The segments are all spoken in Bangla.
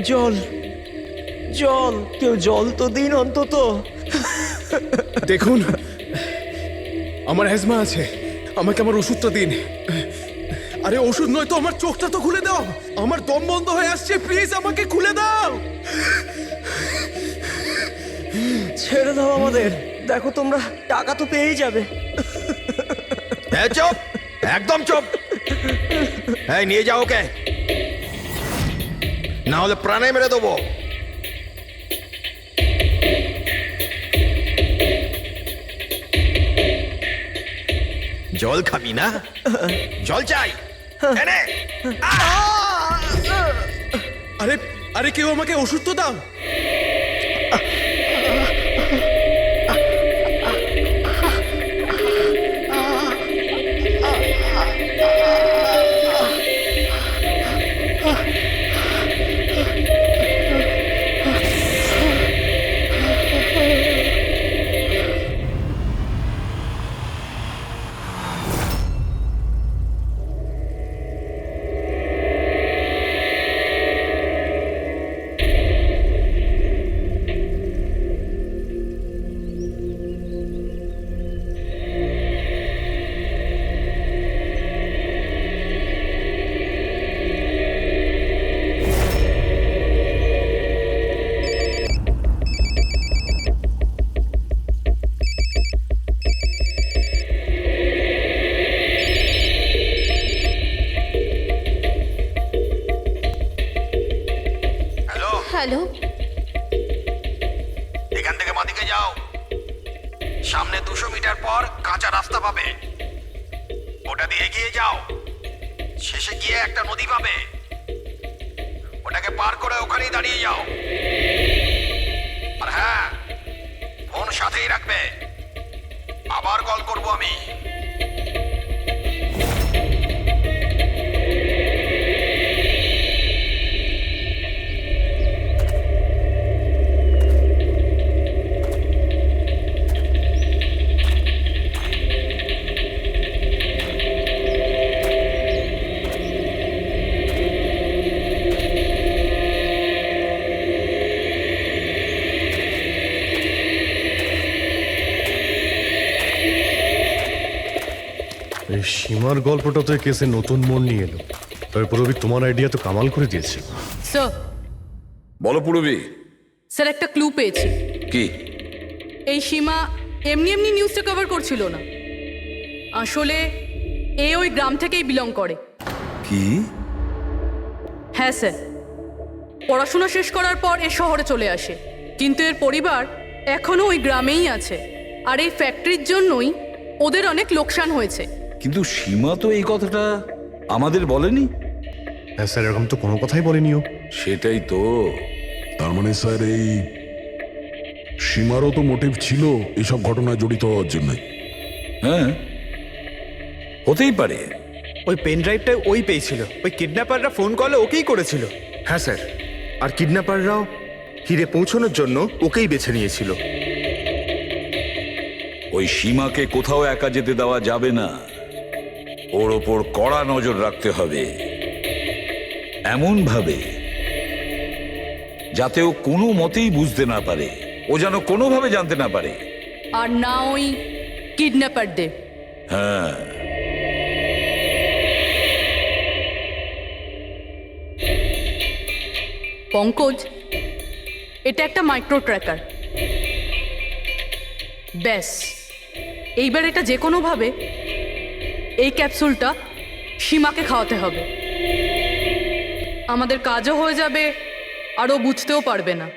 জল জল, কেউ জল তো দিন অন্তত। দেখুন, আমার অ্যাজমা আছে, আমাকে আমার ওষুধটা দিন। আরে ওষুধ নয় তো, আমার চোখটা তো খুলে দাও, আমার দম বন্ধ হয়ে আসছে, প্লিজ আমাকে খুলে দাও। ছেড়ে দাও আমাদের, দেখো তোমরা টাকা তো পেয়েই যাবে। চুপ, একদম চুপ। হ্যাঁ, নিয়ে যাও ওকে, না হলে প্রাণে মেরে দেবো। জল খাবি না? জল চাই, এনে। আরে আরে কেউ আমাকে ওষুধ তো দাও। হ্যালো, এখান থেকে বাঁদিকে যাও, সামনে 200 মিটার পর কাঁচা রাস্তা পাবে, ওটা দিয়ে এগিয়ে যাও, শেষে গিয়ে একটা নদী পাবে, ওটাকে পার করে ওখানেই দাঁড়িয়ে যাও। আর হ্যাঁ, ফোন সাথেই রাখবে, আবার কল করব আমি। এই সীমার গল্পটা তো কেসে নতুন মোড় নিয়ে এলো। তারপর রবি, তোমার আইডিয়া তো কামাল করে দিয়েছে। স্যার, বলো পূরবী। স্যার একটা ক্লু পেয়েছি। কি? এই সীমা এমনি এমনি নিউজটা কভার করছিল না, আসলে এ ওই গ্রাম থেকেই বিলং করে। কি? হ্যাঁ স্যার, পড়াশোনা শেষ করার পর এ শহরে চলে আসে, কিন্তু এর পরিবার এখনো ওই গ্রামেই আছে, আর এই ফ্যাক্টরির জন্যই ওদের অনেক লোকসান হয়েছে। কিন্তু সীমা তো এই কথাটা আমাদের বলেনি। হ্যাঁ স্যার, এরকম তো কোনো কথাই বলেনিও। সেটাই তো। তার মানে স্যার, এই সীমারও তো মোটিভ ছিল এসব ঘটনায় জড়িত হওয়ার জন্য। হ্যাঁ, হতেই পারে। ওই পেন ড্রাইভটা ওই পেয়েছিল, ওই কিডন্যাপাররা ফোন কলে ওকেই করেছিল। হ্যাঁ স্যার, আর কিডন্যাপাররাও হিরে পৌঁছানোর জন্য ওকেই বেছে নিয়েছিল। ওই সীমাকে কোথাও একা যেতে দেওয়া যাবে না, ওর ওপর কড়া নজর রাখতে হবে, এমন ভাবে যাতে ও কোনো মতেই বুঝতে না পারে, ও যেন কোনোভাবে জানতে না পারে। আর না ওই কিডন্যাপারদের। হ্যাঁ, পঙ্কজ, এটা একটা মাইক্রো ট্র্যাকার। ব্যাস, এইবার এটা যে কোনোভাবে এই ক্যাপসুলটা সীমাকে খাওয়াতে হবে। আমাদের কাজও হয়ে যাবে, আর ও বুঝতেও পারবে না।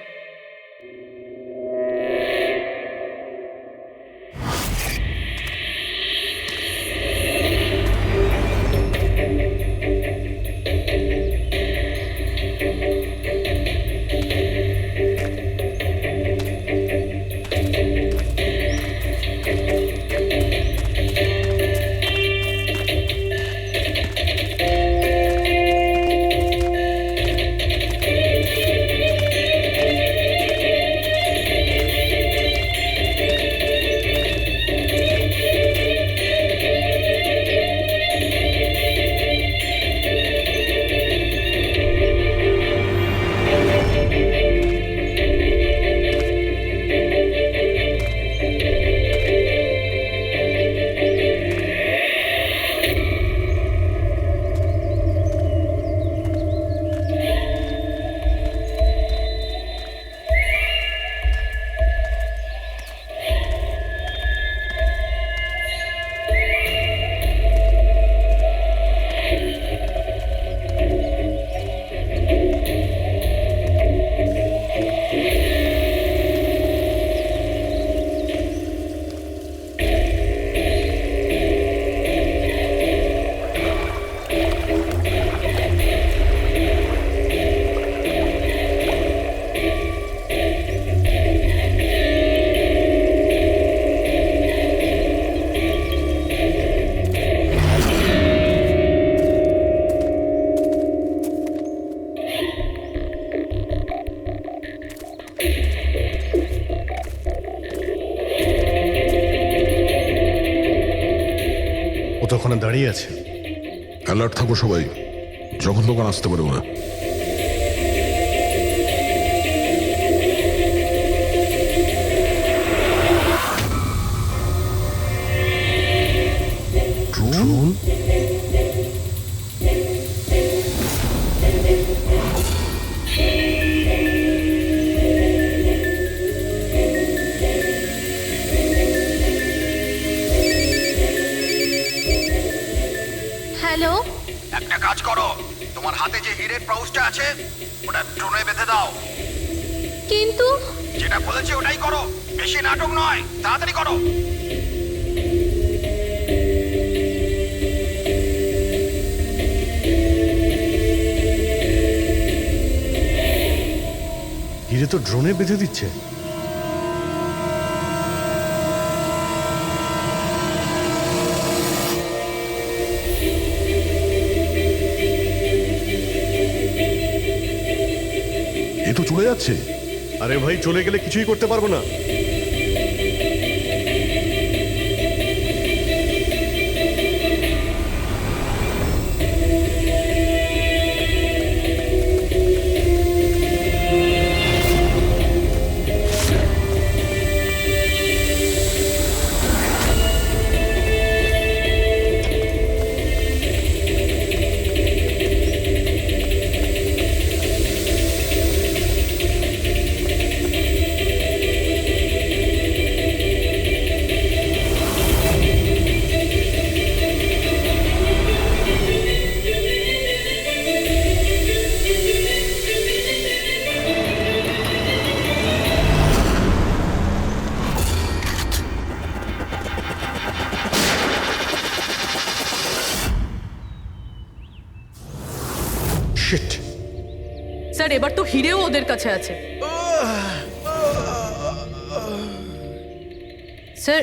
ওখানে দাঁড়িয়ে আছে। অ্যালার্ট থাকো সবাই, যখন তখন আসতে পারে ওরা। ড্রোন? হ্যালো, একটা কাজ করো, তোমার হাতে যে হিরের পাউচটা আছে ওটা ড্রোনে বেঁধে দাও। কিন্তু যেটা বলেছি ওটাই করো, বেশি নাটক নয়, তাড়াতাড়ি করো। হিরে তো ড্রোনে বেঁধে দিচ্ছে। এ তো চলে যাচ্ছে। আরে ভাই, চলে গেলে কিছুই করতে পারবো না। শিট! স্যার, এবার তো হিরেও ওদের কাছে আছে। স্যার,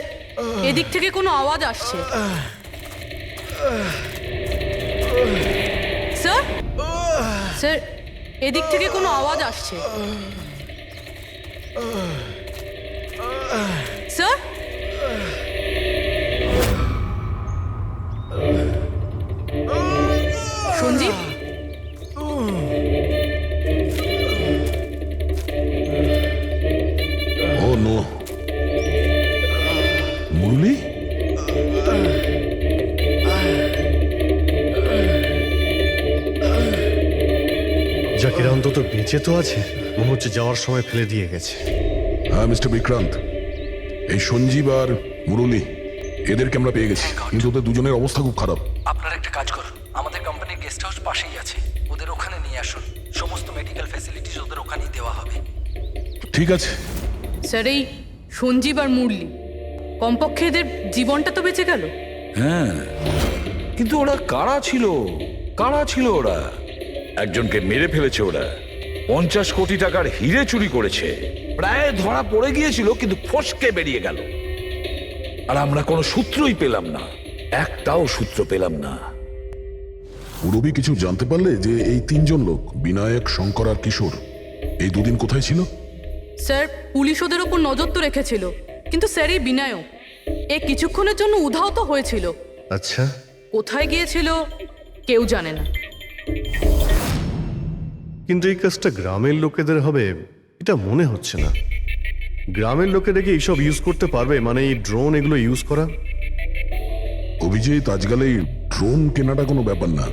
এদিক থেকে কোনো আওয়াজ আসছে। স্যার, স্যার, এদিক থেকে কোনো আওয়াজ আসছে। স্যার, সঞ্জীব, ও নো, মুরলি? জাকিরা অন্তত বেঁচে তো আছে। মনে হচ্ছে যাওয়ার সময় ফেলে দিয়ে গেছে। হ্যাঁ মিস্টার বিক্রান্ত, এই সঞ্জীব আর মুরলি এদেরকে আমরা পেয়ে গেছি, কিন্তু ওদের দুজনের অবস্থা খুব খারাপ। আপনারা একটা কাজ করুন, আমাদের কোম্পানির গেস্ট হাউস পাশেই আছে, ওদের ওখানে নিয়ে আসুন। সমস্ত মেডিকেল ফ্যাসিলিটিস ওদের ওখানেই দেওয়া হবে। ঠিক আছে। স্যার, এই সঞ্জীব আর মুরলি, কমপক্ষে এদের জীবনটা তো বেঁচে গেল। হ্যাঁ, কিন্তু ওরা কারা ছিল? কারা ছিল ওরা? একজনকে মেরে ফেলেছে ওরা, 50 কোটি টাকার হিরে চুরি করেছে, প্রায় ধরা পড়ে গিয়েছিল, কিন্তু ফসকে বেরিয়ে গেল। আর আমরা কোনো সূত্রই পেলাম না, একটাও সূত্র পেলাম না। রবি কিছু জানতে পারলে যে এই তিনজন লোক, বিনায়ক, শঙ্কর আর কিশোর, এই দুদিন কোথায় ছিল? স্যার, পুলিশ ওদের ওপর নজর তো রেখেছিল, কিন্তু স্যার এই বিনায়ক কিছুক্ষণের জন্য উধাও তো হয়েছিল। আচ্ছা, কোথায় গিয়েছিল কেউ জানে না। কিন্তু এই কাজটা গ্রামের লোকেদের হবে এটা মনে হচ্ছে না। গ্রামের লোকেরা কি এইসব ইউজ করতে পারবে? মানে এই ড্রোন এগুলো ইউজ করা? অভিজিৎ, আজকাল এই ড্রোন কেনাটা কোনো ব্যাপার না,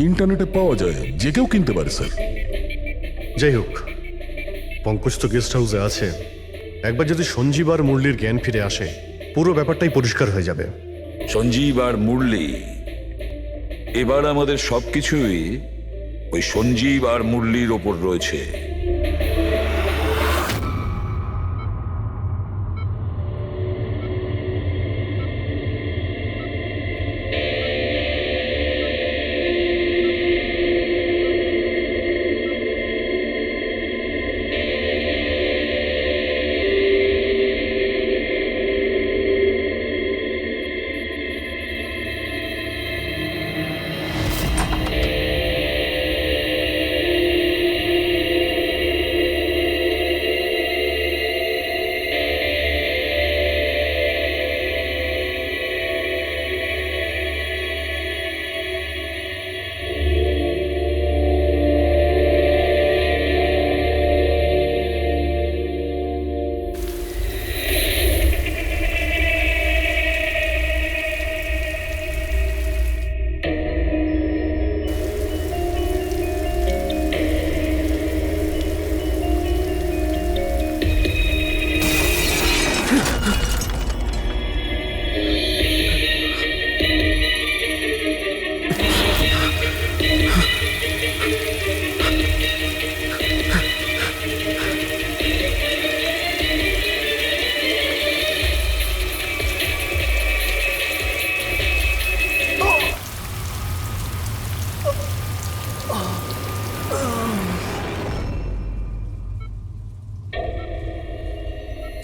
ইন্টারনেটে পাওয়া যায়, যে কেউ কিনতে পারে স্যার। যাই হোক, পঙ্কজ তো গেস্ট হাউসে আছে। একবার যদি সঞ্জীব আর মুরলির জ্ঞান ফিরে আসে, পুরো ব্যাপারটাই পরিষ্কার হয়ে যাবে। সঞ্জীব আর মুরলি, এবার আমাদের সবকিছুই ওই সঞ্জীব আর মুরলির ওপর রয়েছে।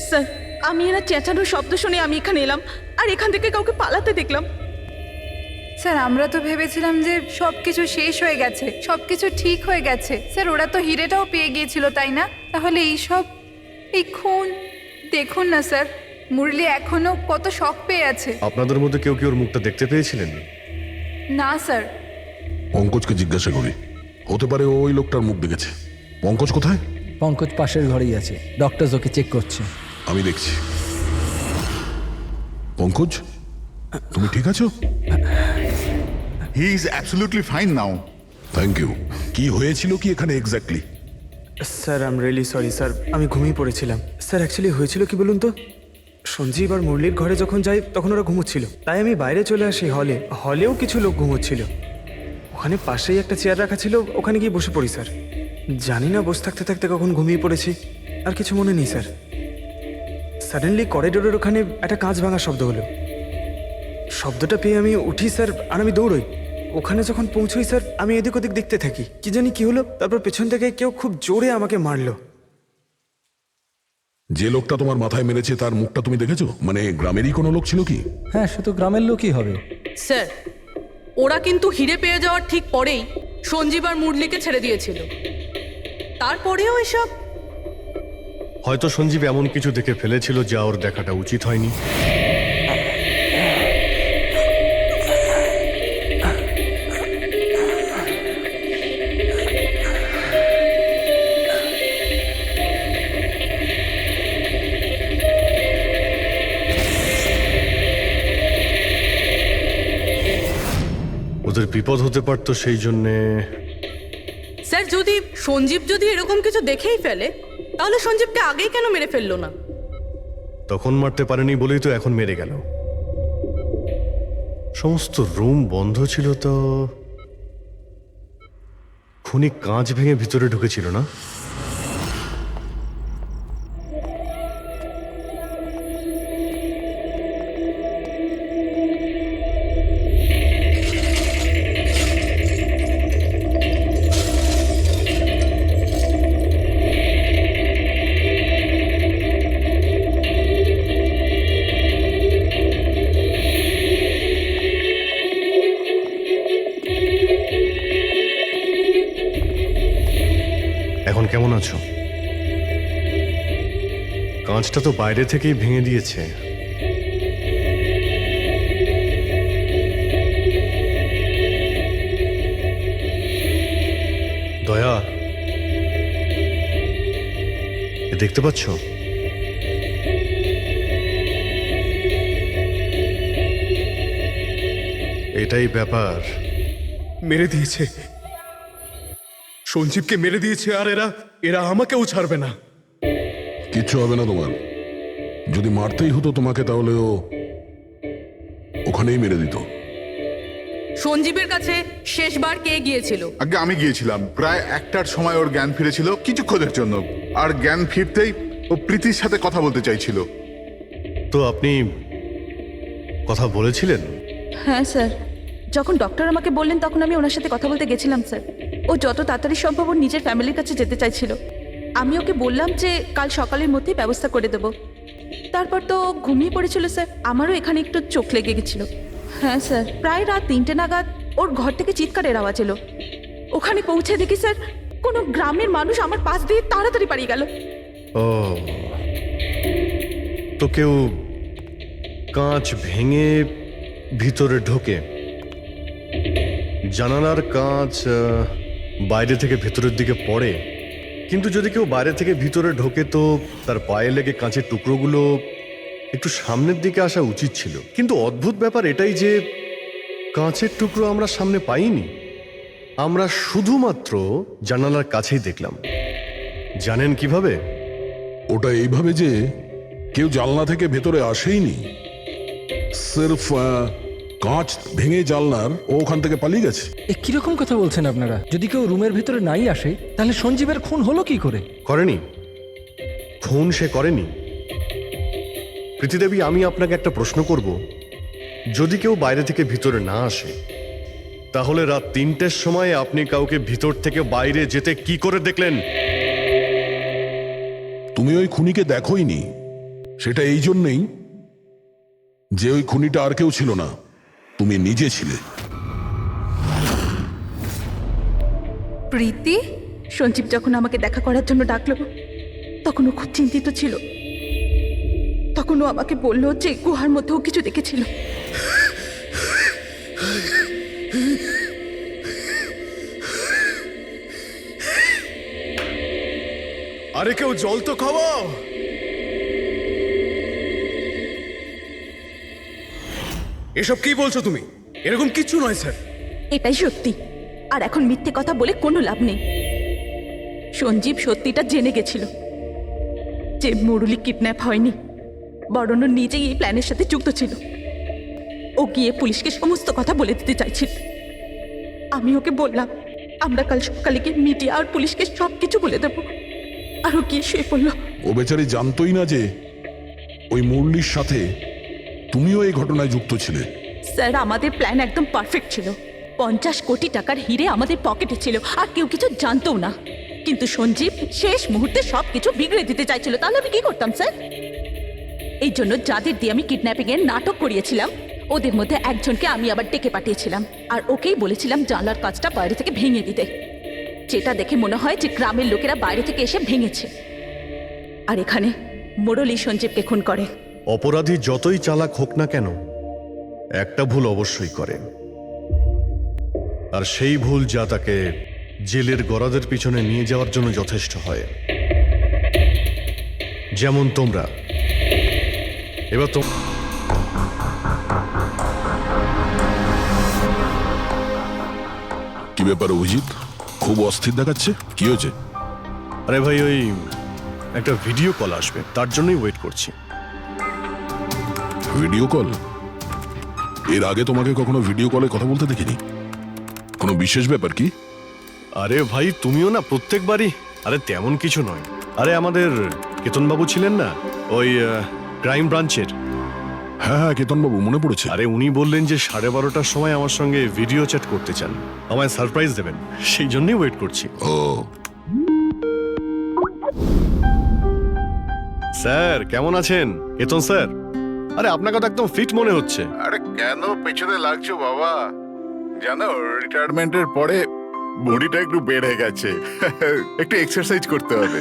স্যার, আমি এরা চেঁচানোর শব্দ শুনে আমি এখানে এলাম, আর এখান থেকে কাউকে পালাতে দেখলাম। স্যার আমরা তো ভেবেছিলাম যে সব কিছু শেষ হয়ে গেছে, সব কিছু ঠিক হয়ে গেছে। স্যার ওরা তো হিরেটাও পেয়ে গিয়েছিল, তাই না? তাহলে এই খুন দেখুন না স্যার, মুরলি এখনো কত শক পেয়ে আছে। আপনাদের মধ্যে কেউ কি ওর মুখটা দেখতে পেয়েছিলেন? না স্যার। পঙ্কজকে জিজ্ঞাসা করি, হতে পারে ওই লোকটার মুখ দেখেছে। পঙ্কজ কোথায়? পঙ্কজ পাশের ঘরেই আছে, ডক্টর ওকে চেক করছে। আমি দেখছি। পঙ্কজ, তুমি ঠিক আছো? He is absolutely fine now. Thank you. কি হয়েছিল কি এখানে exactly? Sir I am really sorry sir, আমি ঘুমিয়ে পড়েছিলাম। স্যার অ্যাকচুয়ালি হয়েছিল কি বলুন তো, সঞ্জীব আর মুরলির ঘরে যখন যাই তখন ওরা ঘুমোচ্ছিল, তাই আমি বাইরে চলে আসি হলেও কিছু লোক ঘুমোচ্ছিল। ওখানে পাশেই একটা চেয়ার রাখা ছিল, ওখানে গিয়ে বসে পড়ি স্যার। জানি না বসে থাকতে থাকতে কখন ঘুমিয়ে পড়েছি, আর কিছু মনে নেই স্যার। সাডেনলি করিডোরের ওখানে একটা কাঁচ ভাঙার শব্দ হলো। শব্দটা পেয়ে আমি উঠি স্যার, আর আমি দৌড়ই। ওখানে যখন পৌঁছই স্যার, আমি এদিক ওদিক দেখতে থাকি, কি জানি কি হলো। তারপর পেছন থেকে কেউ খুব জোরে আমাকে মারলো। যে লোকটা তোমার মাথায় মেরেছে তার মুখটা তুমি দেখেছো? মানে গ্রামেরই কোনো লোক ছিল কি? হ্যাঁ, সে তো গ্রামের লোকই হবে। স্যার ওরা কিন্তু হিরে পেয়ে যাওয়ার ঠিক পরেই সঞ্জীব আর মুরলিকে ছেড়ে দিয়েছিল। তারপরেও এসব। হয়তো সঞ্জীব এমন কিছু দেখে ফেলেছিল যা ওর দেখাটা উচিত হয়নি। ওদের বিপদ হতে পারতো, সেই জন্যে। স্যার সঞ্জীব যদি এরকম কিছু দেখেই ফেলে, তাহলে সঞ্জীবকে আগেই কেন মেরে ফেললো না? তখন মারতে পারেনি বলেই তো এখন মেরে গেল। সমস্ত রুম বন্ধ ছিল তো খুনি কাঁচ ভেঙে ভিতরে ঢুকেছিল না? এখন কেমন আছো? কাঁচটা তো বাইরে থেকেই ভেঙে দিয়েছে। দয়া, এ দেখতে পাচ্ছ? এটাই ব্যাপার। মেরে দিয়েছে, সঞ্জীবকে মেরে দিয়েছে, আর এরা আমাকেও ছাড়বে না। কিচ্ছু হবে না তোমার। যদি মারতেই হতো তোমাকে তাহলে ও ওখানেই মেরে দিত। সঞ্জীবের কাছে শেষবার কে গিয়েছিল? আগে আমি গিয়েছিলাম, প্রায় 1টার সময় ওর জ্ঞান ফিরেছিল কিছুক্ষণের জন্য, আর জ্ঞান ফিরতেই ও প্রীতির সাথে কথা বলতে চাইছিল। তো আপনি কথা বলেছিলেন? হ্যাঁ স্যার, যখন ডক্টর আমাকে বললেন তখন আমি ওনার সাথে কথা বলতে গেছিলাম স্যার। ও যত তাড়াতাড়ি সম্ভব ওর নিজের ফ্যামিলির কাছে যেতে চাইছিল। আমি ওকে বললাম যে কাল সকালের মধ্যেই ব্যবস্থা করে দেবো। তারপর তো ও ঘুমিয়ে পড়েছিল স্যার, আমারও এখানে একটু চোখ লেগে গেছিল। হ্যাঁ স্যার, প্রায় রাত 3টে নাগাদ ওর ঘর থেকে চিৎকারের আওয়াজ এলো। ওখানে পৌঁছে দেখি স্যার, কোনো গ্রামের মানুষ আমার পাশ দিয়ে তাড়াতাড়ি পালিয়ে গেল। ও, তো কেউ কাঁচ ভেঙে ভিতরে ঢোকে? জানালার কাঁচ বাইরে থেকে ভেতরের দিকে পড়ে, কিন্তু যদি কেউ বাইরে থেকে ভিতরে ঢোকে তো তার পায়ে লেগে কাঁচের টুকরোগুলো একটু সামনের দিকে আসা উচিত ছিল। কিন্তু অদ্ভুত ব্যাপার এটাই যে কাঁচের টুকরো আমরা সামনে পাইনি, আমরা শুধুমাত্র জানালার কাছেই দেখলাম। জানেন কিভাবে? ওটা এইভাবে যে কেউ জানলা থেকে ভেতরে আসেইনি, সির্ফ কাঁচ ভেঙে জানলার ও ওখান থেকে পালিয়ে গেছে। এ কিরকম কথা বলছেন আপনারা? যদি কেউ রুমের ভিতরে নাই আসে তাহলে সঞ্জীবের খুন হলো কি করে? করেনি, খুন সে করেনি। প্রীতিদেবী, আমি আপনাকে একটা প্রশ্ন করব। যদি কেউ বাইরে থেকে ভিতরে না আসে তাহলে রাত 3টের সময় আপনি কাউকে ভিতর থেকে বাইরে যেতে কি করে দেখলেন? তুমি ওই খুনিকে দেখোইনি, সেটা এই জন্যেই যে ওই খুনিটা আর কেউ ছিল না, তুমি নিজে ছিলে। প্রীতি? সঞ্জীব যখন আমাকে দেখা করার জন্য ডাকলো তখন ও খুব চিন্তিত ছিল। তখন ও আমাকে বললো যে গুহার মধ্যেও কিছু দেখেছিল। আরে কেউ জল তো খাওয়াও। এসব কি বলছো তুমি? এরকম কিচ্ছু নয় স্যার। এটাই সত্যি, আর এখন মিথ্যে কথা বলে কোনো লাভ নেই। সঞ্জীব সত্যিটা জেনে গেছিল যে মুরলি কিডন্যাপ হয়নি, বরং ও নিজেই এই প্ল্যানের সাথে যুক্ত ছিল। ও গিয়ে পুলিশকে সমস্ত কথা বলে দিতে চাইছিল। আমি ওকে বললাম আমরা কাল সকালে গিয়ে মিডিয়া আর পুলিশকে সব কিছু বলে দেবো, আর ও গিয়ে শুয়ে পড়লো। ও বেচারি জানতোই না যে ওই মুরলির সাথে তুমিও এই ঘটনায় যুক্ত ছিলে। স্যার, আমাদের প্ল্যান একদম পারফেক্ট ছিল। 50 কোটি টাকার হিরে আমাদের পকেটে ছিল, আর কেউ কিছু জানতও না। কিন্তু সঞ্জীব শেষ মুহূর্তে সব কিছু বিগড়ে দিতে চাইছিল। তাহলে আমি কি করতাম স্যার? এই জন্য যাদের দিয়ে আমি কিডন্যাপিং এর নাটক করিয়েছিলাম, ওদের মধ্যে একজনকে আমি আবার ডেকে পাঠিয়েছিলাম, আর ওকেই বলেছিলাম জানলার কাজটা বাইরে থেকে ভেঙে দিতে, যেটা দেখে মনে হয় যে গ্রামের লোকেরা বাইরে থেকে এসে ভেঙেছে। আর এখানে মুরলি সঞ্জীবকে খুন করে। অপরাধী যতই চালাক হোক না কেন, একটা ভুল অবশ্যই করে, আর সেই ভুল যা তাকে জেলের গরাদের পিছনে নিয়ে যাওয়ার জন্য যথেষ্ট হয়। যেমন তোমরা। এবার তো কি ব্যাপার অভিজিৎ, খুব অস্থির দেখাচ্ছে, কি হয়েছে? আরে ভাই, ওই একটা ভিডিও কল আসবে, তার জন্যই ওয়েট করছি। Video call? এর আগে তোমাকে কখনো ভিডিও কলে কথা বলতে দেখিনি। কোনো বিশেষ ব্যাপার কি? আরে ভাই, তুমিও না প্রত্যেকবারই। আরে তেমন কিছু নয়। আরে আমাদের কেতনবাবু ছিলেন না, ওই ক্রাইম ব্রাঞ্চের। হ্যাঁ হ্যাঁ, কেতনবাবু, মনে পড়েছে। আরে উনি বললেন যে 12:30টার সময় আমার সঙ্গে ভিডিও চ্যাট করতে চান, আমায় সারপ্রাইজ দেবেন, সেই জন্যই ওয়েট করছি। ও স্যার কেমন আছেন? কেতন স্যার, আরে আপনাকে তো একদম ফিট মনে হচ্ছে। আরে কেন পেছনে লাগছো বাবা? জানো, রিটায়ারমেন্টের পরে বডিটা একটু বেড়ে গেছে, একটু এক্সারসাইজ করতে হবে।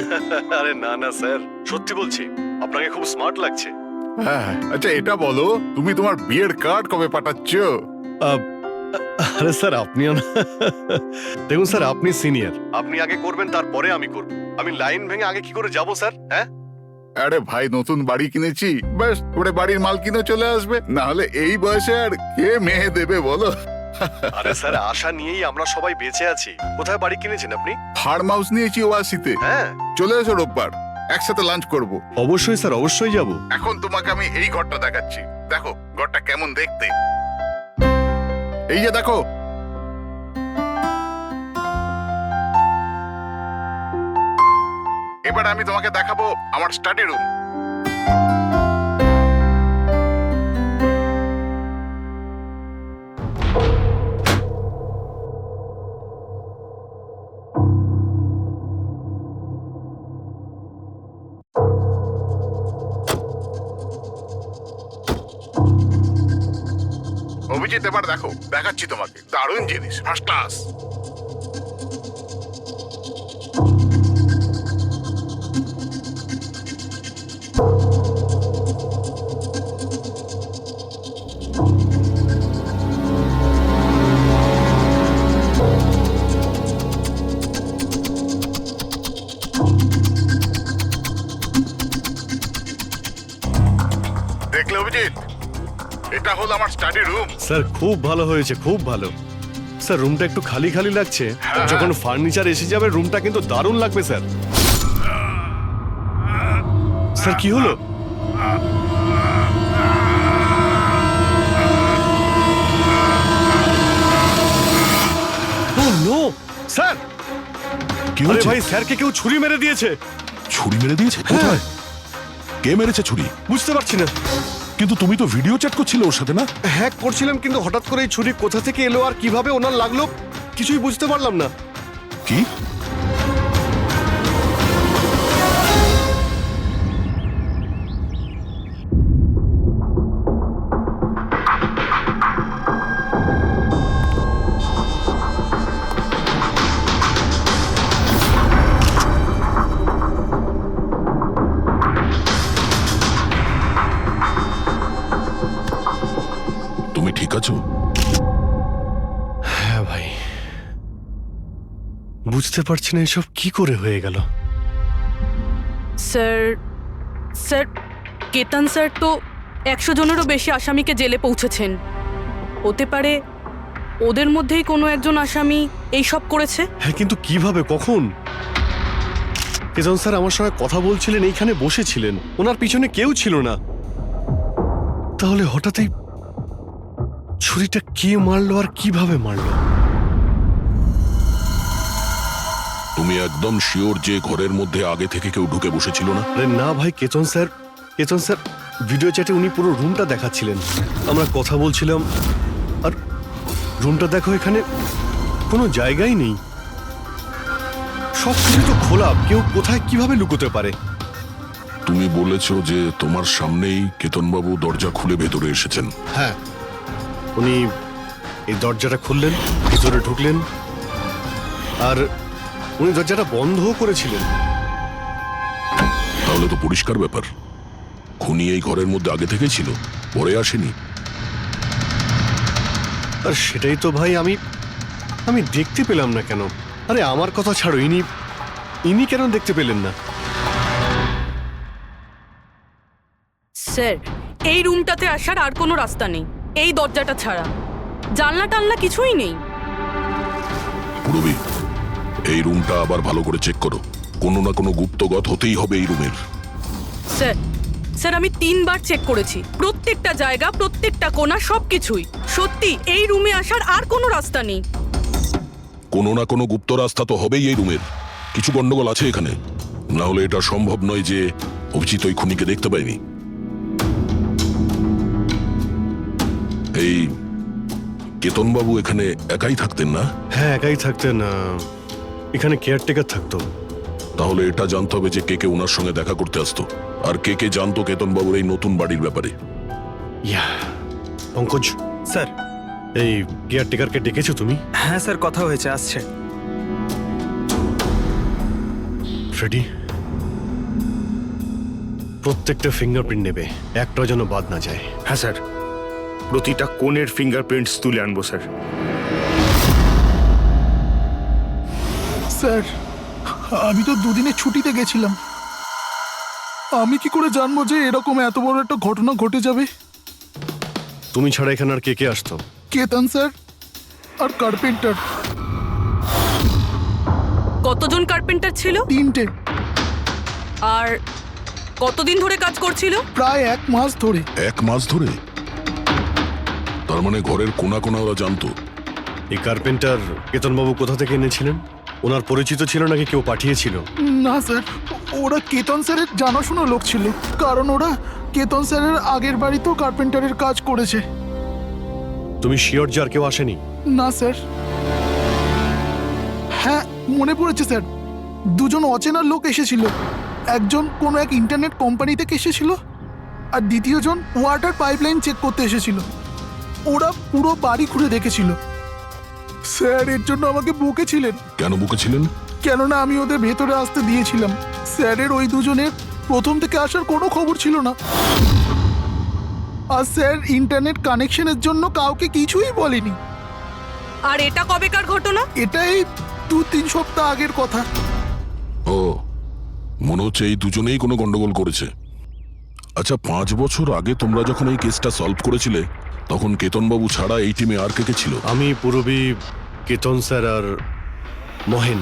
আরে না না স্যার, সত্যি বলছি, আপনাকে খুব স্মার্ট লাগছে। হ্যাঁ, আচ্ছা এটা বলো, তুমি তোমার বিয়ের কার্ড কবে পাঠাচ্ছ? আরে স্যার আপনিও না। দেখুন স্যার, আপনি সিনিয়র, আপনি আগে করবেন, তারপরে আমি করব। আমি লাইন ভেঙে আগে কি করে যাব স্যার? হ্যাঁ, আরে ভাই, নতুন বাড়ি কিনেছি, ব্যাস ওরে বাড়ির মাল কিনে চলে আসবে, না হলে এই বয়সে আর কে মেয়ে দেবে বলো? আরে স্যার, আশা নিয়েই আমরা সবাই বেঁচে আছি। কোথায় বাড়ি কিনেছেন আপনি? ফার্ম হাউস নিয়েছি ওয়াসিতে। হ্যাঁ, চলে এসো রোববার, একসাথে লাঞ্চ করব। অবশ্যই স্যার, অবশ্যই যাব। এখন তোমাকে আমি এই ঘরটা দেখাচ্ছি, দেখো ঘরটা কেমন দেখতে। এই যে দেখো, এবার আমি তোমাকে দেখাবো আমার স্টাডি রুম। অভিজিৎ, এবার দেখো, দেখাচ্ছি তোমাকে দারুণ জিনিস, ফার্স্ট ক্লাস। দেখলে অভিজিৎ, এটা হলো আমার স্টাডি রুম। স্যার খুব ভালো হয়েছে, খুব ভালো। স্যার রুমটা একটু খালি খালি লাগছে, যখন ফার্নিচার এসে যাবে রুমটা কিন্তু দারুণ লাগবে স্যার। স্যার কি হলো? ও নো স্যার, কি আরে হয়েছে? ভাই, স্যারকে কেউ ছুরি মেরে দিয়েছে। ছুরি মেরে দিয়েছে? কোথায়? কে মেরেছে ছুরি? বুঝতে পারছি না। কিন্তু তুমি তো ভিডিও চ্যাট করছিলে ওর সাথে না? হ্যাঁ করছিলাম, কিন্তু হঠাৎ করে এই ছুরি কোথা থেকে এলো আর কিভাবে ওনার লাগলো কিছুই বুঝতে পারলাম না। কি? তুমি ঠিক আছো? হ্যাঁ ভাই, বুঝতে পারছি না এসব কি করে হয়ে গেল। স্যার স্যার কেতন স্যার তো 100 জনেরও বেশি আসামিকে জেলে পৌঁছেছেন। হতে পারে ওদের মধ্যেই কোনো একজন আসামি এই সব করেছে। হ্যাঁ, কিন্তু কিভাবে, কখন? কেতন স্যার আমার সঙ্গে কথা বলছিলেন, এইখানে বসেছিলেন, ওনার পিছনে কেউ ছিল না। তাহলে হঠাৎই ছুরিটা কে মারলো আর কিভাবে মারলো? তুমি একদম শিওর যে ঘরের মধ্যে আগে থেকে কেউ ঢুকে বসেছিল না? আরে না ভাই, কেতন স্যার ভিডিও চ্যাটে উনি পুরো রুমটা দেখাচ্ছিলেন, আমরা কথা বলছিলাম, আর রুমটা দেখো, এখানে কোনো জায়গাই নেই, সব কিছু তো খোলা, কেউ কোথায় কিভাবে লুকোতে পারে? তুমি বলেছো যে তোমার সামনেই কেতনবাবু দরজা খুলে ভেতরে এসেছেন। হ্যাঁ, উনি এই দরজাটা খুললেন, ভিতরে ঢুকলেন, আর উনি দরজাটা বন্ধও করেছিলেন। তাহলে তো পরিষ্কার ব্যাপার, খুনি এই ঘরের মধ্যে আগে থেকে ছিল, পরে আসেনি। আর সেটাই তো ভাই আমি দেখতে পেলাম না কেন? আরে আমার কথা ছাড়ো, ইনি কেন দেখতে পেলেন না? স্যার এই রুমটাতে আসার আর কোনো রাস্তা নেই, এই দরজাটা ছাড়া। জানলা টানলা কিছুই নেই। পুরবি, এই রুমটা আবার ভালো করে চেক করো, কোনো না কোনো গুপ্তগত হতেই হবে এই রুমের। স্যার স্যার আমি 3 বার চেক করেছি, প্রত্যেকটা জায়গা, প্রত্যেকটা কোণা, সবকিছুই। সত্যি এই রুমে আসার আর কোনো রাস্তা নেই। কোনো না কোনো গুপ্ত রাস্তা তো হবেই এই রুমের, কিছু গন্ডগোল আছে এখানে, না হলে এটা সম্ভব নয় যে অভিজিৎ ওই খুনিকে দেখতে পায়নি। এই কেতনবাবু এখানে একাই থাকতেন না? হ্যাঁ, একাই থাকতেন, এখানে কেয়ারটেকার থাকতো। তাহলে এটা জানতে হবে যে কে কে ওনার সঙ্গে দেখা করতে আসতো, আর কে কে জানতো কেতনবাবুর এই নতুন বাড়ির ব্যাপারে। পঙ্কজ স্যার। এই কেয়ারটেকারকে ডেকেছো তুমি? হ্যাঁ স্যার, কথা হয়েছে, আসছে। ফ্রেডি, প্রত্যেকটা ফিঙ্গারপ্রিন্ট নেবে, একটা যেন বাদ না যায়। হ্যাঁ স্যার, প্রতিটা কোণের ফিঙ্গারপ্রিন্টস তুলে আনবো স্যার। স্যার, আমি তো দুদিনের ছুটিতে গেছিলাম, আমি কি করে জানবো যে এরকম এত বড় একটা ঘটনা ঘটে যাবে? তুমি ছাড়া এখানে আর কে কে আসতো? কেতন স্যার আর কার্পেন্টার। কতজন কার্পেন্টার ছিল? 3টে। আর কতদিন ধরে কাজ করছিল? প্রায় 1 মাস ধরে। 1 মাস ধরে? তার মানে ঘরের কোনা কোনা ওরা জানতো। এই কার্পেন্টার কেতনবাবু কোথা থেকে এনেছিলেন? ওনার পরিচিত ছিল নাকি কেউ পাঠিয়েছিল? না স্যার, ওরা কেতন স্যারের জানাশোনা লোক ছিল, কারণ ওরা কেতন স্যারের আগের বাড়িতেও কার্পেন্টারের কাজ করেছে। তুমি শিওর যে আর কেউ আসেনি? না স্যার। হ্যাঁ, মনে পড়েছে স্যার, 2জন অচেনা লোক এসেছিল। একজন কোনো এক ইন্টারনেট কোম্পানি থেকে এসেছিল, আর দ্বিতীয়জন ওয়াটার পাইপলাইন চেক করতে এসেছিল। ওরা পুরো বাড়ি ঘুরে দেখেছিল। স্যার এর জন্য আমাকে বকেছিলেন। কেন বকেছিলেন? কেননা আমি ওদের ভেতরে আসতে দিয়েছিলাম। স্যারের ওই 2জনের প্রথম থেকে আসার কোনো খবর ছিল না, আর স্যার ইন্টারনেট কানেকশনের জন্য কাউকে কিছুই বলেনি। আর এটা কবেকার ঘটনা? এটাই 2-3 সপ্তাহ আগের কথা। ও, মনে হচ্ছে এই দুজনেই কোনো গন্ডগোল করেছে। আচ্ছা, 5 বছর আগে তোমরা যখন এই কেসটা সলভ করেছিলে, তখন কেতনবাবু ছাড়া এই টিমে আর কে কে ছিল? আমি, পুরবী, কেতন স্যার আর মহেন।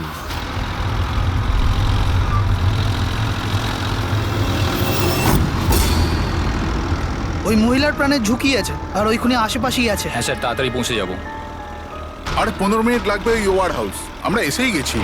ওই মহিলার প্রাণের ঝুঁকি আছে, আর ওইখানে আশেপাশেই আছে। হ্যাঁ স্যার, তাড়াতাড়ি পৌঁছে যাবো। আর 15 মিনিট লাগবে ওই ওয়ার হাউস, আমরা এসেই গেছি।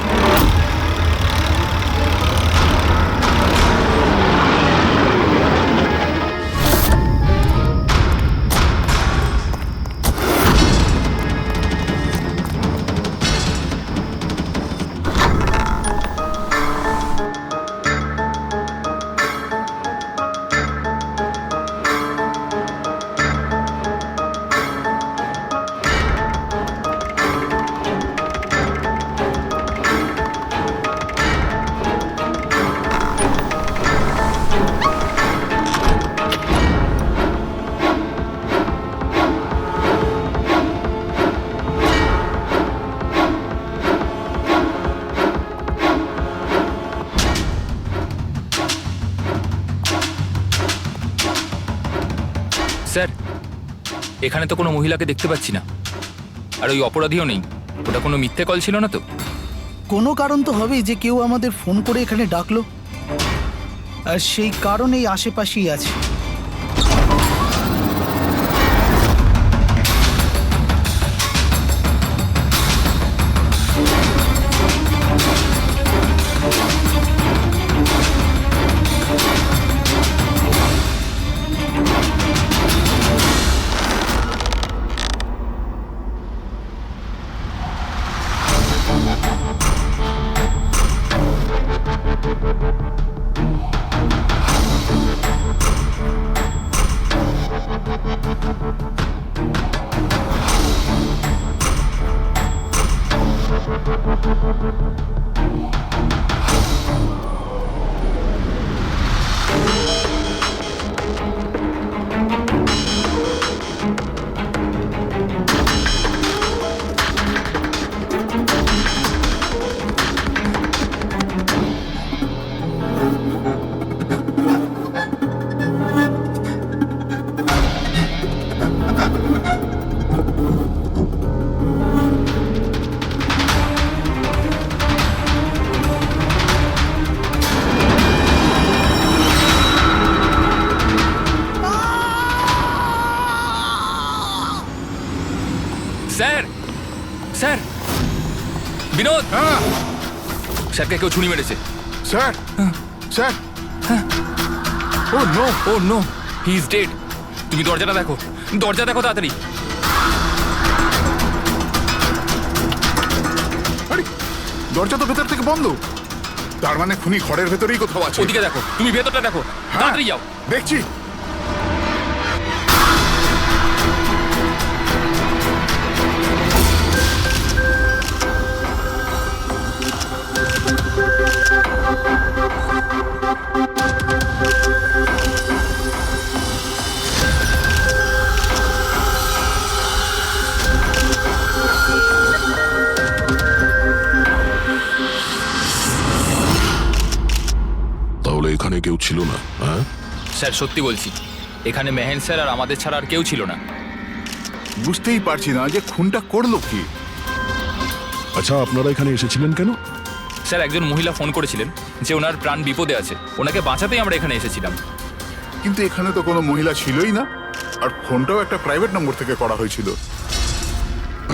স্যার, এখানে তো কোনো মহিলাকে দেখতে পাচ্ছি না, আর ওই অপরাধীও নেই। ওটা কোনো মিথ্যে কল ছিল না তো? কোনো কারণ তো হবেই যে কেউ আমাদের ফোন করে এখানে ডাকলো, আর সেই কারণ এই আশেপাশেই আছে। স্যার, স্যার, বিনোদ, স্যারকে কেউ ছুরি মেরেছে। Sir, sir, oh no, oh no, he is dead. তুমি দরজাটা দেখো, দরজা দেখো তাড়াতাড়ি। আরে দরজা তো ভেতর থেকে বন্ধ, তার মানে খুনি ঘরের ভেতরেই কোথাও আছে। ওদিকে দেখো, তুমি ভেতরটা দেখো, তাড়াতাড়ি যাও। দেখছি। তাহলে এখানে কেউ ছিল না? হ্যাঁ স্যার, সত্যি বলছি, এখানে মেহেন স্যার আর আমাদের ছাড়া আর কেউ ছিল না। বুঝতেই পারছি না যে খুনটা করলো কি। আচ্ছা, আপনারা এখানে এসেছিলেন কেন? স্যার, একজন মহিলা ফোন করেছিলেন যে ওনার প্রাণ বিপদে আছে, ওনাকে বাঁচাতেই আমরা এখানে এসেছিলাম। কিন্তু এখানে তো কোনো মহিলা ছিলই না, আর ফোনটাও একটা প্রাইভেট নম্বর থেকে করা হয়েছিল।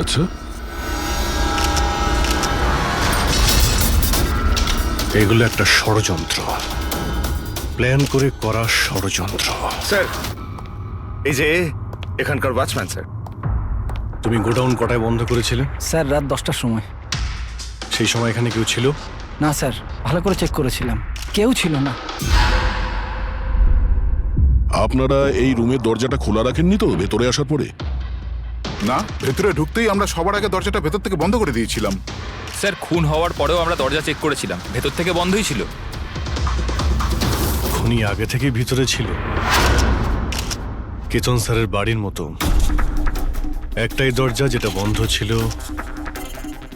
আচ্ছা, এগুলো একটা ষড়যন্ত্র, প্ল্যান করে করা ষড়যন্ত্র। স্যার, এই যে এখানকার ওয়াচম্যান স্যার। তুমি গোডাউন কটায় বন্ধ করেছিলে? স্যার, রাত 10টার সময়। সেই সময় এখানে কেউ ছিল? না স্যার, ভালো করে চেক করেছিলাম, কেউ ছিল না। আপনারা এই রুমের দরজাটা খোলা রাখেননি তো ভেতরে আসার পরে? না, ভেতরে ঢুকতেই আমরা সবার আগে দরজাটা ভেতর থেকে বন্ধ করে দিয়েছিলাম। স্যার, খুন হওয়ার পরেও আমরা দরজা চেক করেছিলাম, ভেতর থেকে বন্ধই ছিল। খুনি আগে থেকেই ভিতরে ছিল, কেতন স্যারের বাড়ির মতো। একটাই দরজা যেটা বন্ধ ছিল,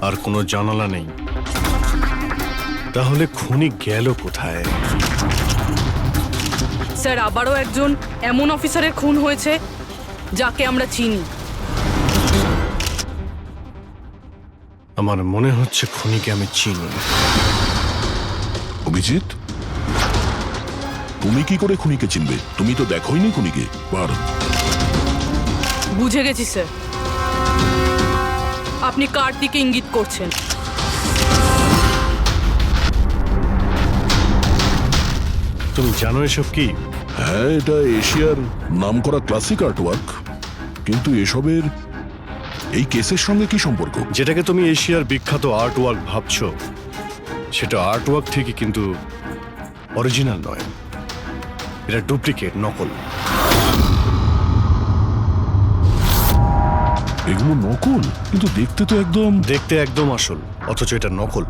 আর কোনো জানালা নেই। তাহলে খুনি গেল কোথায়? স্যার, আবারও একজন এমন অফিসারের খুন হয়েছে যাকে আমরা চিনি। আমার মনে হচ্ছে খুনিকে আমি চিনি। অভিজিৎ, তুমি কি করে খুনিকে চিনবে? তুমি তো দেখোইনি খুনিকে। বার বুঝে গেছি স্যার, আপনি কার দিকে ইঙ্গিত করছেন। তুমি জানো এসব কি? হ্যাঁ, এটা এশিয়ার নামকরা ক্লাসিক আর্টওয়ার্ক, কিন্তু এসবের এই কেসের সঙ্গে কি সম্পর্ক? যেটাকে তুমি এশিয়ার বিখ্যাত আর্টওয়ার্ক ভাবছো, সেটা আর্টওয়ার্ক ঠিকই, কিন্তু অরিজিনাল নয়। এটা ডুপ্লিকেট, নকল। এগুলো নকল, কিন্তু দেখতে একদম আসল, অথচ এটা নকল।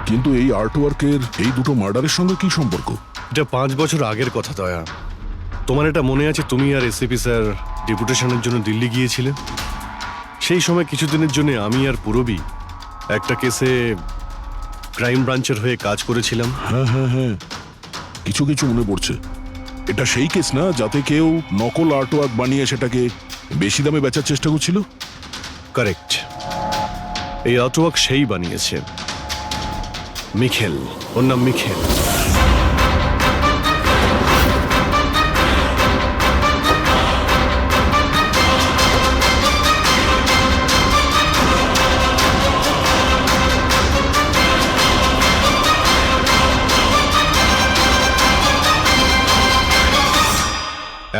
কিন্তু এই আর্টওয়ার্কের এই দুটো মার্ডারের সঙ্গে কি সম্পর্ক? এটা 5 বছর আগের কথা দয়া। তোমার এটা মনে আছে? তুমি আর এসিপি স্যার ডেপুটেশনের জন্য দিল্লি গিয়েছিলে। সেই সময় কিছুদিনের জন্য আমি আর পুরবী একটা কেসে ক্রাইম ব্রাঞ্চের হয়ে কাজ করেছিলাম। হ্যাঁ হ্যাঁ হ্যাঁ, কিছু কিছু মনে পড়ছে। এটা সেই কেস না যাতে কেউ নকল আর্টওয়ার্ক বানিয়ে সেটাকে বেশি দামে বেচার চেষ্টা করছিল? কারেক্ট। এই আর্টওয়ার্ক সেই বানিয়েছে, মিখেল। ওর নাম মিখেল।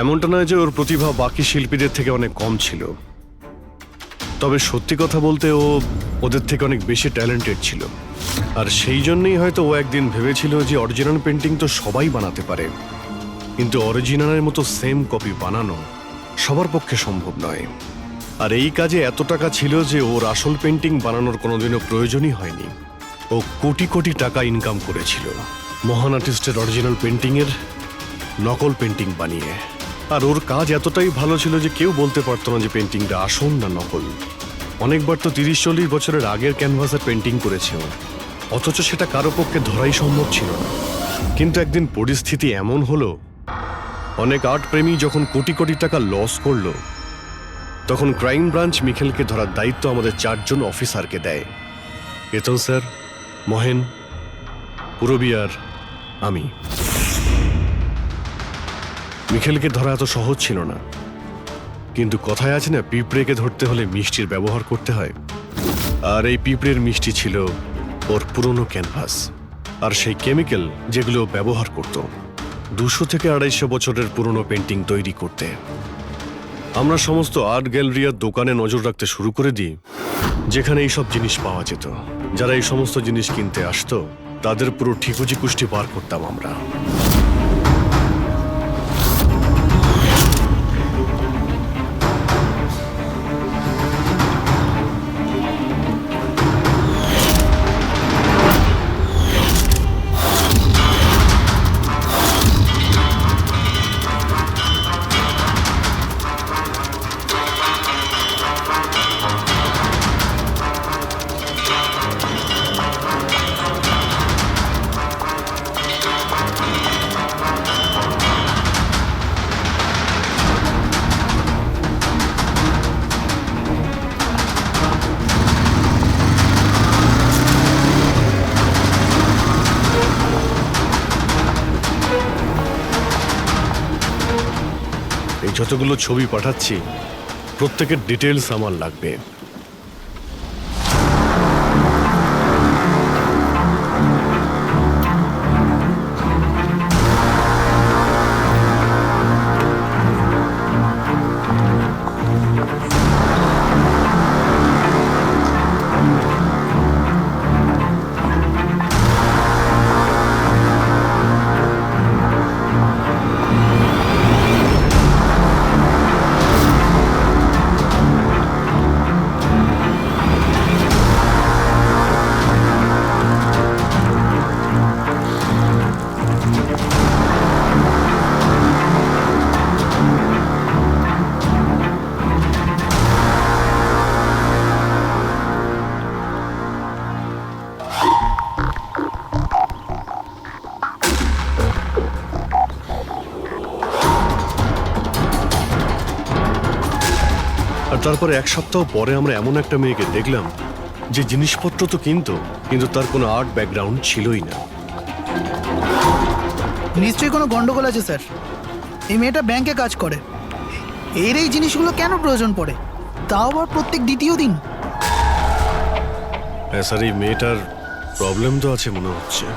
এমনটা নয় যে ওর প্রতিভা বাকি শিল্পীদের থেকে অনেক কম ছিল, তবে সত্যি কথা বলতে ও ওদের থেকে অনেক বেশি ট্যালেন্টেড ছিল। আর সেই জন্যই হয়তো ও একদিন ভেবেছিল যে অরিজিনাল পেন্টিং তো সবাই বানাতে পারে, কিন্তু অরিজিনালের মতো সেম কপি বানানো সবার পক্ষে সম্ভব নয়। আর এই কাজে এত টাকা ছিল যে ওর আসল পেন্টিং বানানোর কোনোদিনও প্রয়োজনই হয়নি। ও কোটি কোটি টাকা ইনকাম করেছিল মহান আর্টিস্টের অরিজিনাল পেন্টিংয়ের নকল পেন্টিং বানিয়ে। আর ওর কাজ এতটাই ভালো ছিল যে কেউ বলতে পারতো না যে পেন্টিংটা আসল না নকল। অনেকবার তো 30-40 বছরের আগের ক্যানভাসের পেন্টিং করেছে ও, অথচ সেটা কারো পক্ষে ধরাই সম্ভব ছিল না। কিন্তু একদিন পরিস্থিতি এমন হলো, অনেক আর্ট প্রেমী যখন কোটি কোটি টাকা লস করলো, তখন ক্রাইম ব্রাঞ্চ মিখেলকে ধরার দায়িত্ব আমাদের 4 জন অফিসারকে দেয়। কেতন স্যার, মহেন, পুরবী আর আমি। মিখেলকে ধরা এত সহজ ছিল না, কিন্তু কথায় আছে না, পিঁপড়েকে ধরতে হলে মিষ্টির ব্যবহার করতে হয়। আর এই পিঁপড়ের মিষ্টি ছিল ওর পুরনো ক্যানভাস আর সেই কেমিক্যাল যেগুলো ব্যবহার করত 200 থেকে 250 বছরের পুরনো পেন্টিং তৈরি করতে। আমরা সমস্ত আর্ট গ্যালারি আর দোকানে নজর রাখতে শুরু করে দিই যেখানে এইসব জিনিস পাওয়া যেত। যারা এই সমস্ত জিনিস কিনতে আসতো তাদের পুরো ঠিকুজি কুষ্টি পার করতাম আমরা। যতগুলো ছবি পাঠাচ্ছি প্রত্যেকের ডিটেলস আমার লাগবে। আর তারপরে 1 সপ্তাহ পরে আমরা এমন একটা মেয়েকে দেখলাম যে জিনিসপত্র তো কিনতো, কিন্তু তার কোনো আর্ট ব্যাকগ্রাউন্ড ছিলই না। নিশ্চয়ই কোনো গন্ডগোল আছে স্যার। এই মেয়েটা ব্যাংকে কাজ করে, এর এই জিনিসগুলো কেন প্রয়োজন পড়ে, তাও আবার প্রত্যেক দ্বিতীয় দিন? হ্যাঁ স্যার, এই মেয়েটার প্রবলেম তো আছে মনে হচ্ছে।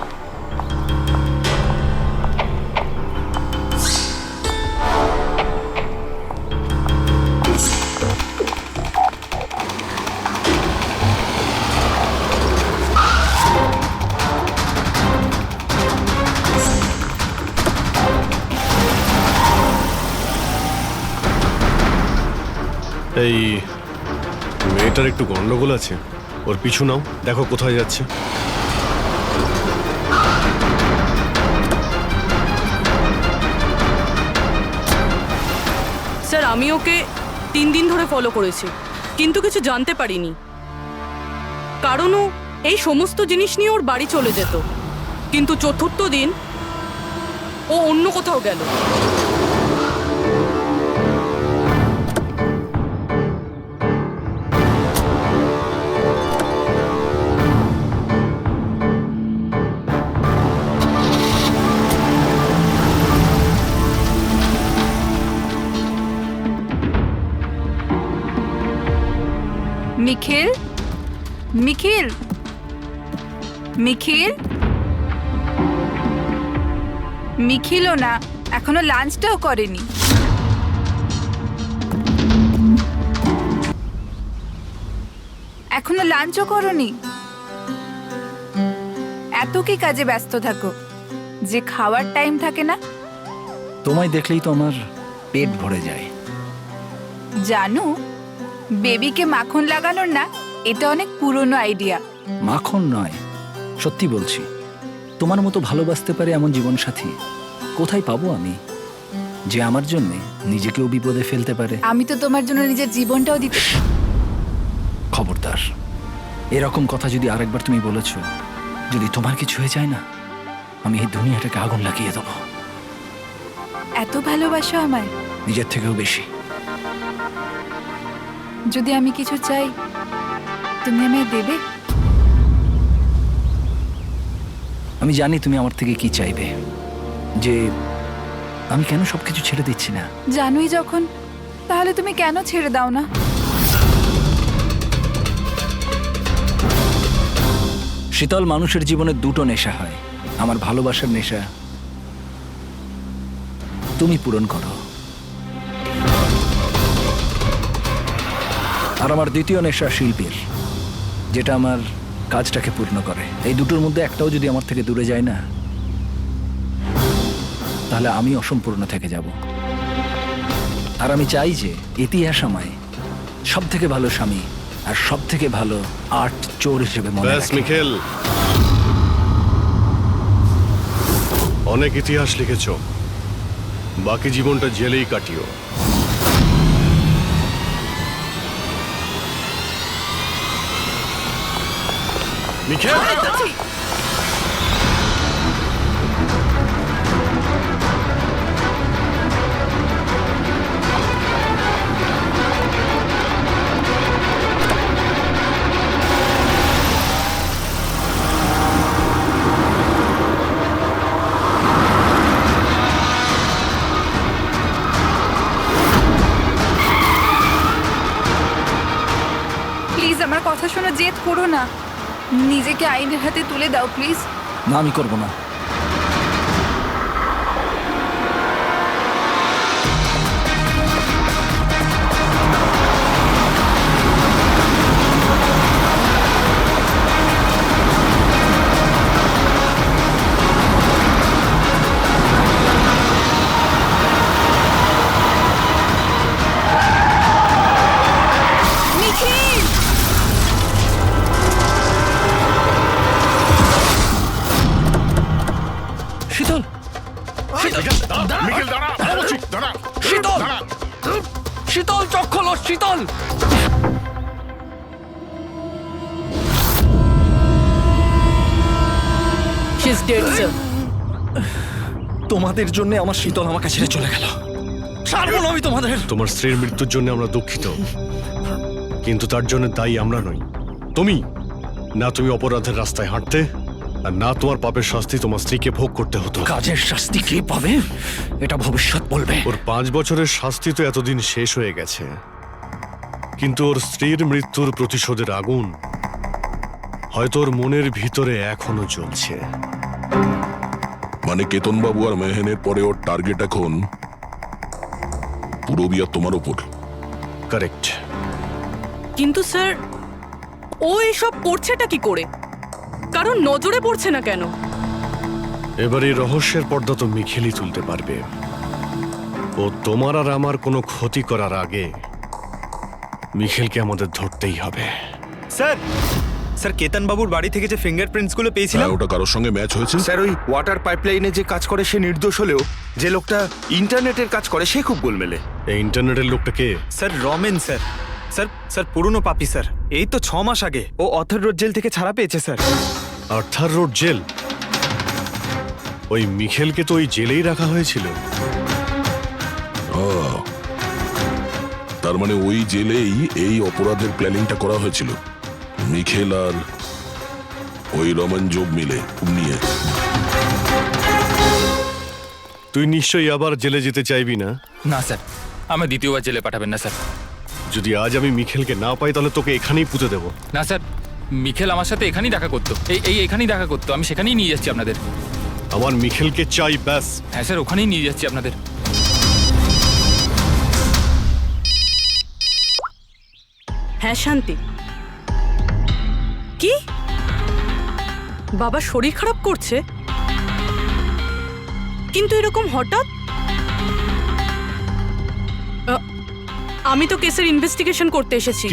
এই মেয়েটার একটু গন্ডগোল আছে, ওর পিছু নাও, দেখো কোথায় যাচ্ছে। স্যার, আমি ওকে 3 দিন ধরে ফলো করেছি, কিন্তু কিছু জানতে পারিনি। কারণ ও এই সমস্ত জিনিস নিয়ে ওর বাড়ি চলে যেত, কিন্তু 4র্থ দিন ও অন্য কোথাও গেল। নিখিল, নিখিল, নিখিল, নিখিলও না, এখনো লাঞ্চটাও করেনি। এখনো লাঞ্চও করনি? এত কি কাজে ব্যস্ত থাকো যে খাওয়ার টাইম থাকে না? তোমায় দেখলেই তো আমার পেট ভরে যায়। জানো, বেবিকে মাখন লাগানোর না, এটা অনেক পুরনো আইডিয়া। মাখন নয়, সত্যি বলছি, তোমার মতো ভালোবাসতে পারে এমন জীবনসাথী কোথায় পাবো আমি, যে আমার জন্য নিজেকেও বিপদে ফেলতে পারে। আমি তো তোমার জন্য নিজের জীবনটাও দিতে। খবরদার, এরকম কথা যদি আরেকবার তুমি বলেছ, যদি তোমার কিছু হয়ে যায় না, আমি এই দুনিয়াটাকে আগুন লাগিয়ে দেবো। এত ভালোবাসো আমায়? নিজের থেকেও বেশি। যদি আমি কিছু চাই, তুমি আমায় দেবে? আমি জানি তুমি আমার থেকে কি চাইবে, যে আমি কেন সবকিছু ছেড়ে দিচ্ছি না। জানোই যখন, তাহলে তুমি কেন ছেড়ে দাও না? শীতল, মানুষের জীবনে দুটো নেশা হয়, আমার ভালোবাসার নেশা তুমি পূরণ করো, আর আমার দ্বিতীয় নেশা শিল্পীর, যেটা আমার কাজটাকে পূর্ণ করে। এই দুটোর মধ্যে একটাও যদি আমার থেকে দূরে যায় না, তাহলে আমি অসম্পূর্ণ থেকে যাব। আর আমি চাই যে ইতিহাস আমায় সব থেকে ভালো স্বামী আর সব থেকে ভালো আর্ট চোর হিসেবে মনে রাখে। মিখেল, অনেক ইতিহাস লিখেছ, বাকি জীবনটা জেলেই কাটিও। মিখেল, প্লিজ আমার কথা শোনো, জেদ করো না। নিজেকে আইনের হাতে তুলে দাও প্লিজ। না, আমি করব না। নিখিল! শীতল, মিখেল দাঁড়া, দাঁড়া, শীতল, দাঁড়া। শীতল, চোখ খোলো, শীতল। She's dead, sir. তোমাদের জন্য আমার শীতল আমাকে ছেড়ে চলে গেল। ছাড়বো না আমি তোমাদের। তোমার স্ত্রীর মৃত্যুর জন্য আমরা দুঃখিত, কিন্তু তার জন্য দায়ী আমরা নই, তুমি। না তুমি অপরাধের রাস্তায় হাঁটতে, আর না তোমার পাপের শাস্তি তোমার স্ত্রীকে ভোগ করতে হতো। কাজের শাস্তি কে পাবে এটা ভবিষ্যৎ বলবে। ওর 5 বছরের শাস্তি তো এতদিন শেষ হয়ে গেছে, কিন্তু ওর স্ত্রীর মৃত্যুর প্রতিশোধের আগুন হয়তো ওর মনের ভিতরে এখনো জ্বলছে। মানে কেতনবাবু আর মেহেনের পরে ওর টার্গেট এখন পুরো বিয়া তোমার ওপর। কারেক্ট। কিন্তু স্যার, ও এসব করছেটা কি করে? কারণ নজরে পড়ছে না কেন? এবার এই রহস্যের পর্দা তো মিখেলই তুলতে পারবে। ও তোমার আর আমার কোনো ক্ষতি করার আগে মিখেলকে আমাদের ধরতেই হবে। স্যার, স্যার কেতন বাবুর বাড়ি থেকে যে ফিঙ্গারপ্রিন্টস গুলো পেয়েছিলাম, ওটা কারোর সঙ্গে ম্যাচ হয়েছে? স্যার ওই ওয়াটার পাইপলাইনে যে কাজ করে সে নির্দোষ হলেও যে লোকটা ইন্টারনেটের কাজ করে সে খুব গোলমেলে। এই ইন্টারনেটের লোকটা কে? Sir Ramen sir. Sir sir পুরনো পাপি স্যার। এই তো 6 মাস আগে ও অথর রোড জেল থেকে ছাড়া পেয়েছে স্যার। Arthur road jail? ওই মিখেলকে তো ওই জেলেই রাখা হয়েছিল। তার মানে ওই জেলেই এই অপরাধের প্ল্যানিংটা করা হয়েছিল, মিখেল আর ওই রমন জোব মিলে নিয়ে। তুই নিশ্চয়ই আবার জেলে যেতে চাইবি না? না স্যার, আমার দ্বিতীয়বার জেলে পাঠাবেন না স্যার। যদি আজ আমি মিখেলকে না পাই তাহলে তোকে এখানেই পুঁতে দেবো। না স্যার, মিখেল আমার সাথে এখানেই দেখা করতো, এখানেই দেখা করতো, আমি সেখানেই নিয়ে যাচ্ছি আপনাদের। আমার মিখেলকে চাই, ব্যাস। হ্যাঁ স্যার, ওখানেই নিয়ে যাচ্ছি আপনাদের। হ্যাঁ শান্তি, কি বাবা শরীর খারাপ করছে? কিন্তু এরকম হঠাৎ? আমি তো কেসের ইনভেস্টিগেশন করতে এসেছি।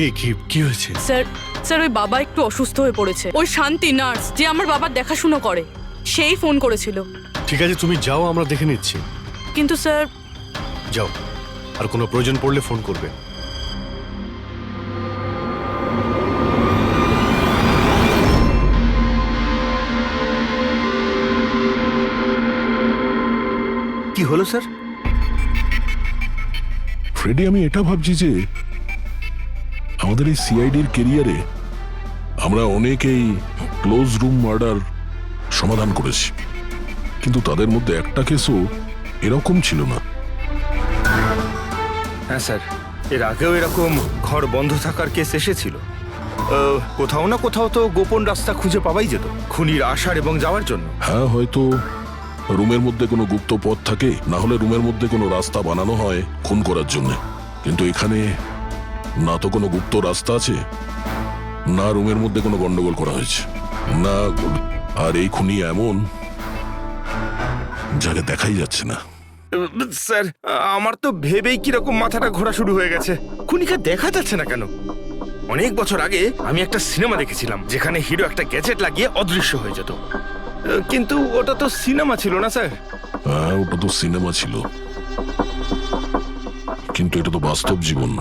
কি হয়েছে? স্যার ওই বাবা একটু অসুস্থ হয়ে পড়েছে। ওই শান্তি নার্স যে আমার বাবার দেখাশুনো করে, সেই ফোন করেছিল। ঠিক আছে, তুমি যাও, আমরা দেখে নিচ্ছি। কিন্তু স্যার। যাও, আর কোনো প্রয়োজন পড়লে ফোন করবে। কি হলো স্যার? ফ্রেডি, আমি এটা ভাবছি যে আমাদের এই সিআইডির কেরিয়ারে আমরা অনেকেই ক্লোজ রুম মার্ডার সমাধান করেছি, কিন্তু তাদের মধ্যে একটা কেসও এরকম ছিল না। হ্যাঁ স্যার, এর আগেও এরকম ঘর বন্ধ থাকার কেস এসেছিল। কোথাও না কোথাও তো গোপন রাস্তা খুঁজে পাওয়াই যেত খুনির আসার এবং যাওয়ার জন্য। হ্যাঁ, হয়তো রুমের মধ্যে কোনো গুপ্ত পথ থাকে, না হলে রুমের মধ্যে কোনো রাস্তা বানানো হয় খুন করার জন্য। কিন্তু এখানে না তো কোনো গুপ্ত রাস্তা আছে, না রুমের মধ্যে কোনো গন্ডগোল করা হয়েছে, না। আর এই খুনি এমন যাকে দেখাই যাচ্ছে না। স্যার, আমার তো ভেবেই কিরকম মাথাটা ঘোরা শুরু হয়ে গেছে। খুনিকে দেখা যাচ্ছে না কেন? অনেক বছর আগে আমি একটা সিনেমা দেখেছিলাম যেখানে হিরো একটা গ্যাজেট লাগিয়ে অদৃশ্য হয়ে যেত, কিন্তু ওটা তো সিনেমা ছিল না স্যার। হ্যাঁ, ওটা তো সিনেমা ছিল, কিন্তু এটা তো বাস্তব জীবন।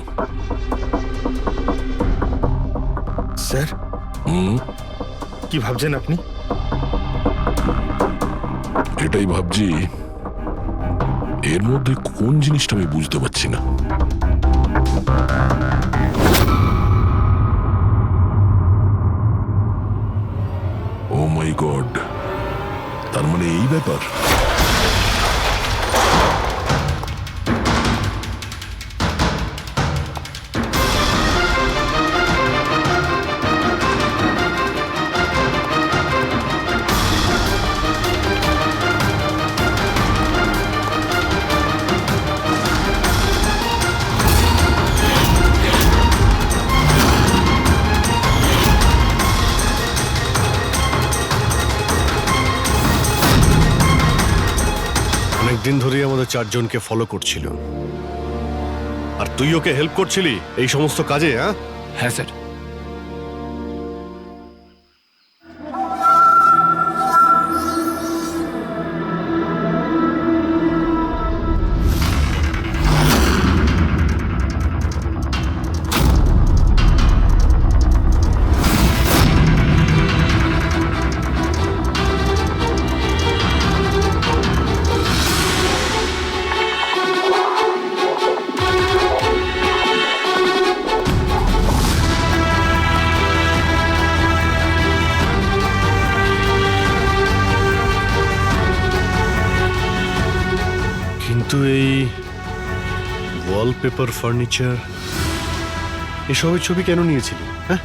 স্যার, কি ভাবছেন আপনি? এটাই ভাবছি, এর মধ্যে কোন জিনিসটা আমি বুঝতে পারছি না। ও মাই গড, তার মানে এই ব্যাপার। দিন ধরেই আমাদের চারজনকে ফলো করছিল, আর তুই ওকে হেল্প করছিলি এই সমস্ত কাজে? হ্যাঁ স্যার। কিন্তু এই ওয়ালপেপার, ফার্নিচার, এসবের ছবি কেন নিয়েছিলি? হ্যাঁ,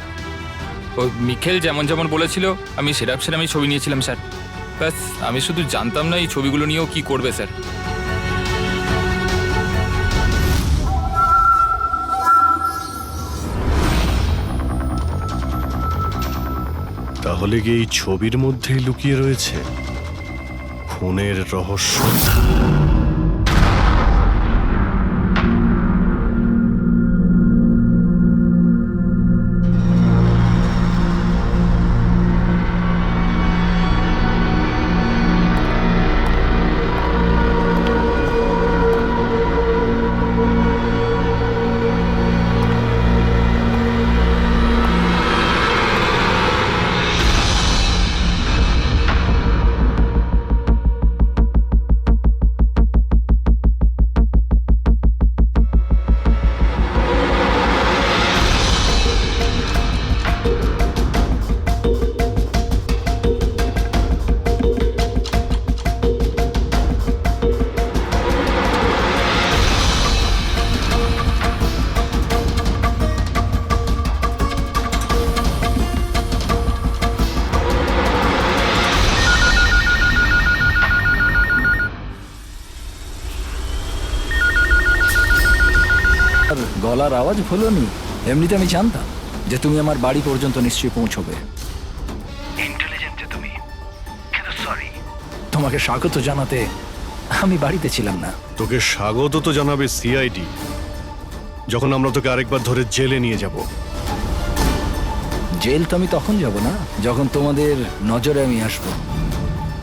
ওই মিখেল যেমন যেমন বলেছিল আমি সেরামই ছবি নিয়েছিলাম স্যার। ব্যাস, আমি শুধু জানতাম না এই ছবিগুলো নিয়েও কি করবে স্যার। তাহলে কি এই ছবির মধ্যেই লুকিয়ে রয়েছে খুনের রহস্য? গলার আওয়াজ ভুলোনি। এমনিতে আমি জানতাম যে তুমি আমার বাড়ি পর্যন্ত নিশ্চয়ই পৌঁছবে। ইন্টেলিজেন্ট তুমি, কিন্তু সরি, তোমাকে স্বাগত জানাতে আমি বাড়িতে ছিলাম না। তোকে স্বাগত তো জানাবে সিআইডি, যখন আমরা তোকে আরেকবার ধরে জেলে নিয়ে যাব। জেল তো আমি তখন যাব না যখন তোমাদের নজরে আমি আসব।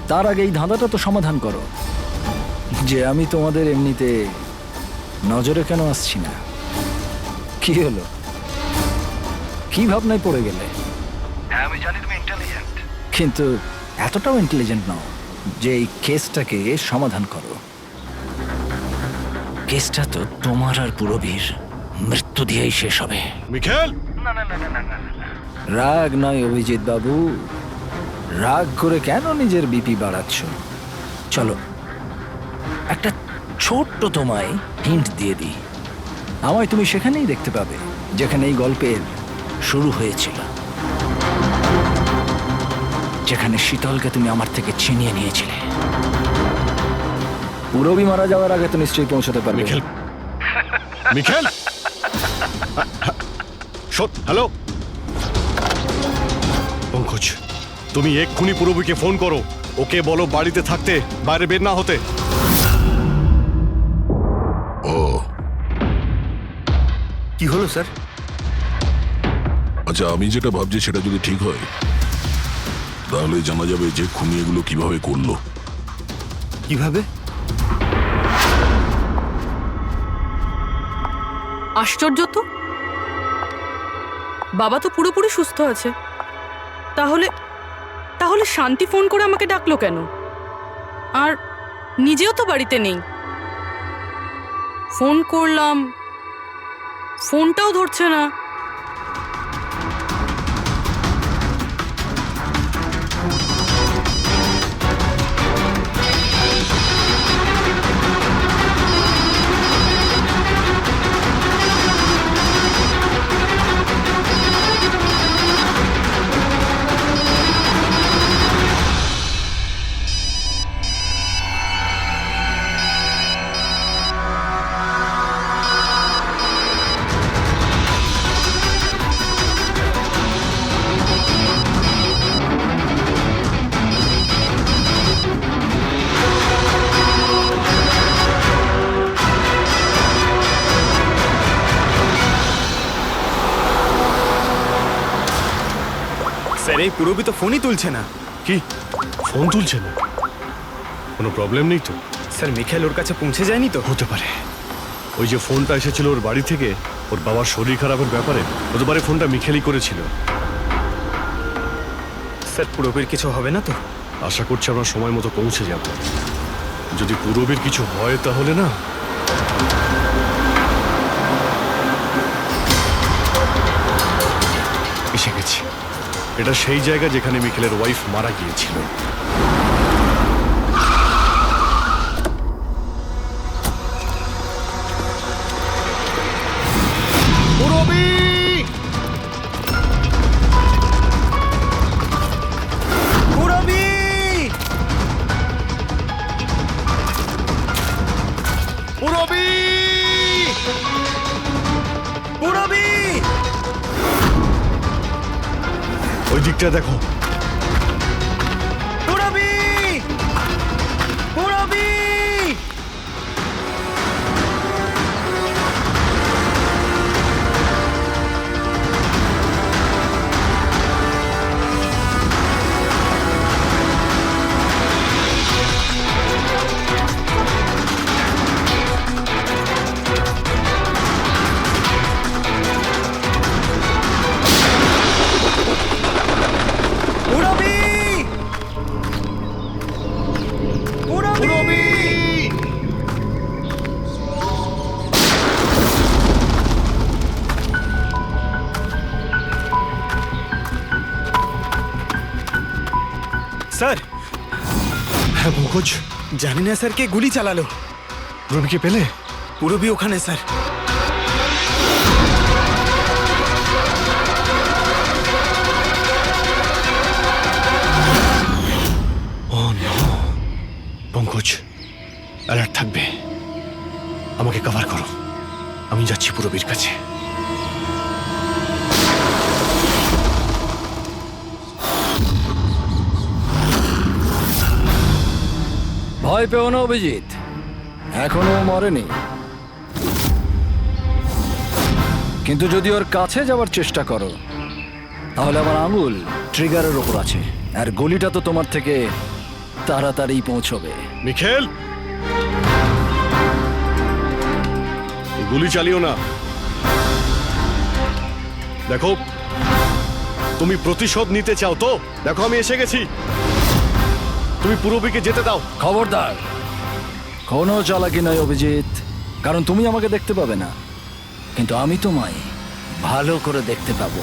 তার আগে এই ধাঁধাটা তো সমাধান করো যে আমি তোমাদের এমনিতে নজরে কেন আসছি না। কি হলো, কি ভাবনায় পড়ে গেলে? হ্যাঁ আমি জানি তুমি ইন্টেলিজেন্ট, কিন্তু এতটাও ইন্টেলিজেন্ট নও যে এই কেসটাকে সমাধান করো। কেসটা তো তোমার আর পুরবীর মৃত্যু দিয়েই শেষ হবে। মিখেল, রাগ নয় অভিজিৎ বাবু, রাগ করে কেন নিজের বিপি বাড়াচ্ছ? চলো একটা ছোট্ট তোমায় হিন্ট দিয়ে দিই। আমায় তুমি সেখানেই দেখতে পাবে যেখানে এই গল্পের শুরু হয়েছিল, যেখানে শীতলকে তুমি আমার থেকে ছিনিয়ে নিয়েছিলে। পুরবী মারা যাওয়ার আগে তো নিশ্চয়ই পৌঁছতে পারবে। মিখেল, মিখেল, হ্যালো পঙ্কজ, তুমি এক্ষুনি পুরবীকে ফোন করো, ওকে বলো বাড়িতে থাকতে, বাইরে বের না হতে। ও কি হলো স্যার? আচ্ছা, আমি যেটা ভাবছি সেটা যদি ঠিক হয় তাহলে জানা যাবে যে খুনি এগুলো কিভাবে করলো। কিভাবে? আশ্চর্য তো, বাবা তো পুরোপুরি সুস্থ আছে, তাহলে তাহলে শান্তি ফোন করে আমাকে ডাকলো কেন? আর নিজেও তো বাড়িতে নেই। ফোন করলাম, ফোনটাও ধরছে না। স্যার এই পুরবী তো ফোনই তুলছে না। কি ফোন তুলছে না? কোনো প্রবলেম নেই তো? স্যার মিখেল ওর কাছে পৌঁছে যায়নি তো? হতে পারে। ওই যে ফোনটা এসেছিল ওর বাড়ি থেকে ওর বাবার শরীর খারাপের ব্যাপারে, হতে পারে ফোনটা মিখেলই করেছিল। স্যার পুরবীর কিছু হবে না তো? আশা করছি আমরা সময় মতো পৌঁছে যাব। যদি পুরবীর কিছু হয় তাহলে না, এসে গেছি। এটা সেই জায়গা যেখানে মিখেলের ওয়াইফ মারা গিয়েছিল। ওই দিকটা দেখো। স্যার, হ্যাঁ পঙ্কজ, জানি না স্যার কে গুলি চালালো। পুরবীকে পেলে? পুরবী ওখানে sir. Oh no, Pankaj alert থাকবে, আমাকে কভার করো। আমি যাচ্ছি পুরবীর কাছে। ভয় পেও না অভিজিৎ, এখনো ও মরেনি। কিন্তু যদি ওর কাছে যাওয়ার চেষ্টা করো তাহলে আমার আঙুল ট্রিগারের ওপর আছে, আর গলিটা তো তোমার থেকে তাড়াতাড়ি পৌঁছবে। মিখেল, গুলি চালিও না। দেখো, তুমি প্রতিশোধ নিতে চাও তো? দেখো আমি এসে গেছি, তুমি পুরবীকে যেতে দাও। খবরদার, কোনো চালাকি নয় অভিজিৎ, কারণ তুমি আমাকে দেখতে পাবে না, কিন্তু আমি তোমায় ভালো করে দেখতে পাবো।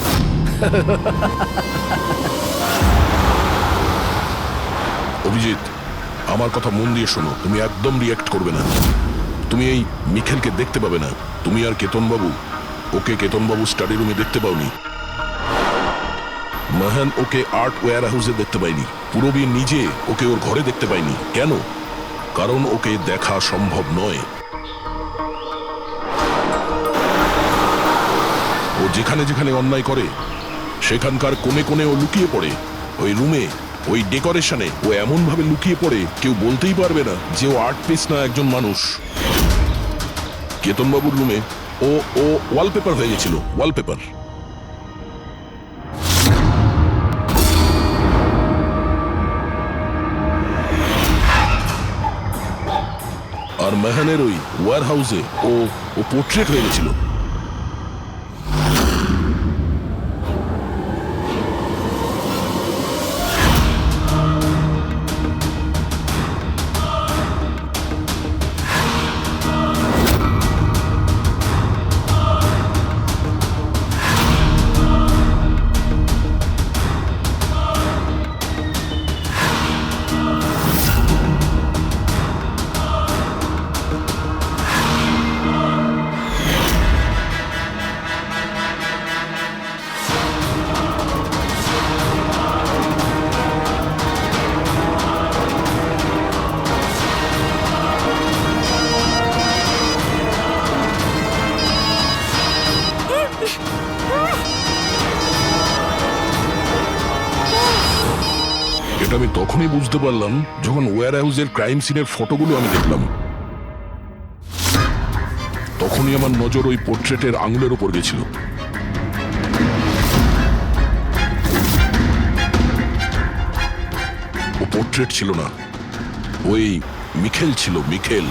অভিজিৎ, আমার কথা মন দিয়ে শোনো, তুমি একদম রিয়াক্ট করবে না। তুমি এই মিখেলকে দেখতে পাবে না। তুমি আর কেতনবাবু, ওকে কেতনবাবু স্টাডি রুমে দেখতে পাওনি। মাহান ওকে আর্ট ওয়্যার হাউসে দেখতে পাইনি। পুরবী নিজে ওকে ওর ঘরে দেখতে পাইনি। কেন? কারণ ওকে দেখা সম্ভব নয়। ও যেখানে যেখানে অন্যায় করে সেখানকার কোণে কোণে ও লুকিয়ে পড়ে। ওই রুমে, ওই ডেকোরেশনে ও এমন ভাবে লুকিয়ে পড়ে কেউ বলতেই পারবে না যে ও আর্ট পিস না, একজন মানুষ। কেতনবাবুর রুমে ও ওয়ালপেপার হয়ে গেছিল, ওয়ালপেপার। আর মেহানের ওই ওয়্যার হাউসে ও পোর্ট্রেট হয়ে গেছিল। এটা আমি তখনই বুঝতে পারলাম যখন ওয়্যার হাউসের ক্রাইম সিনের ফটোগুলো আমি দেখলাম। তখনই আমার নজর ওই পোর্ট্রেটের আঙুলের উপর গেছিল। ও পোর্ট্রেট ছিল না, ওই মিখেল ছিল, মিখেল।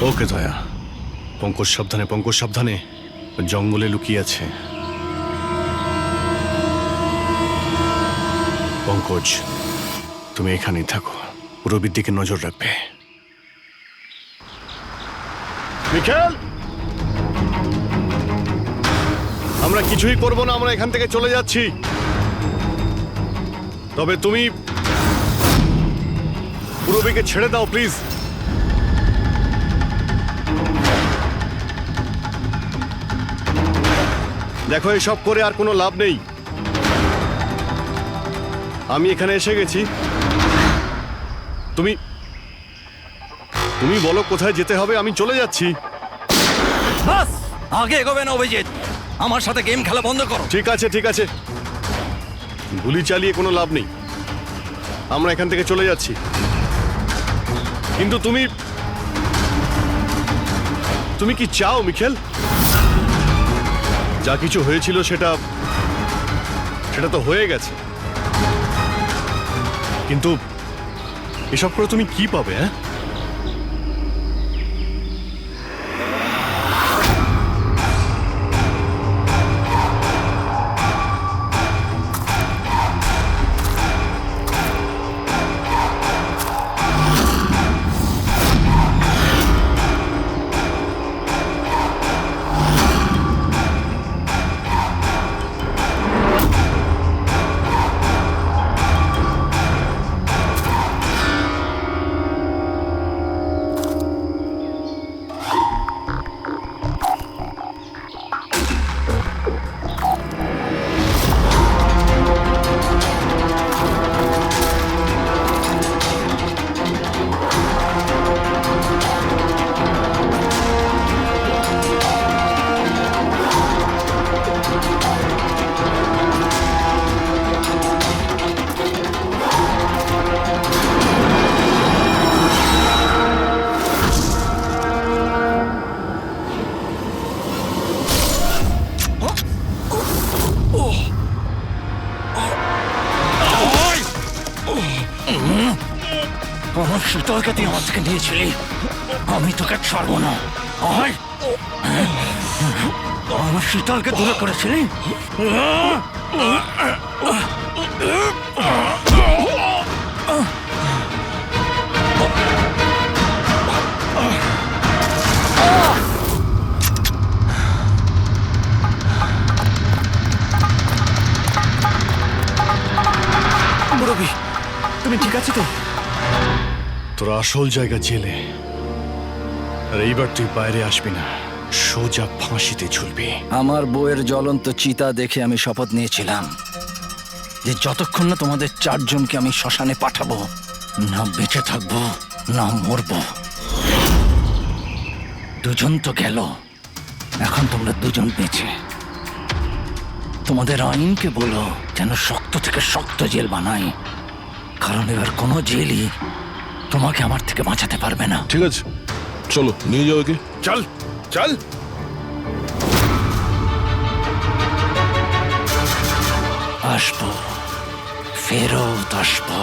ওকে দয়া, পঙ্কজ সাবধানে, পঙ্কজ সাবধানে, জঙ্গলে লুকিয়ে আছে। পঙ্কজ, তুমি এখানেই থাকো, পুরবীর দিকে নজর রাখবে। মিখেল, আমরা কিছুই করব না, আমরা এখান থেকে চলে যাচ্ছি। তবে তুমি পুরবীকে ছেড়ে দাও প্লিজ। দেখো, এসব করে আর কোনো লাভ নেই। আমি এখানে এসে গেছি, তুমি তুমি বলো কোথায় যেতে হবে, আমি চলে যাচ্ছি। বাস, আগে এগোবে না অভিজিৎ, আমার সাথে গেম খেলা বন্ধ করো। ঠিক আছে, ঠিক আছে, গুলি চালিয়ে কোনো লাভ নেই, আমরা এখান থেকে চলে যাচ্ছি। কিন্তু তুমি তুমি কি চাও মিখেল? যা কিছু হয়েছিল সেটা তো হয়ে গেছে, কিন্তু এসব করে তুমি কি পাবে? হ্যাঁ, আমার শীতলকে তুই আমার থেকে নিয়েছিলি, আমি তোকে ছাড়বো না। আয়, আমার শীতলকে দূরে করেছিলি। মুরব্বি, তুমি ঠিক আছো তো? তোর আসল জায়গা জেলে, আর এইবার তুই বাইরে আসবি না, সোজা ফাঁসিতে ঝুলবি। আমার বউয়ের জ্বলন্ত চিতা দেখে আমি শপথ নিয়েছিলাম যে যতক্ষণ না তোমাদের চারজনকে আমি শ্মশানে পাঠাবো, না বেঁচে থাকবো না মরবো। দুজন তো গেল, এখন তোমরা দুজন বেঁচে। তোমাদের আইনকে বলো যেন শক্ত থেকে শক্ত জেল বানাই, কারণ এবার কোনো জেলই তোমাকে আমার থেকে বাঁচাতে পারবে না। ঠিক আছে, চলো নিয়ে যাও একে। চল চল। আসবো, ফেরত আসবো।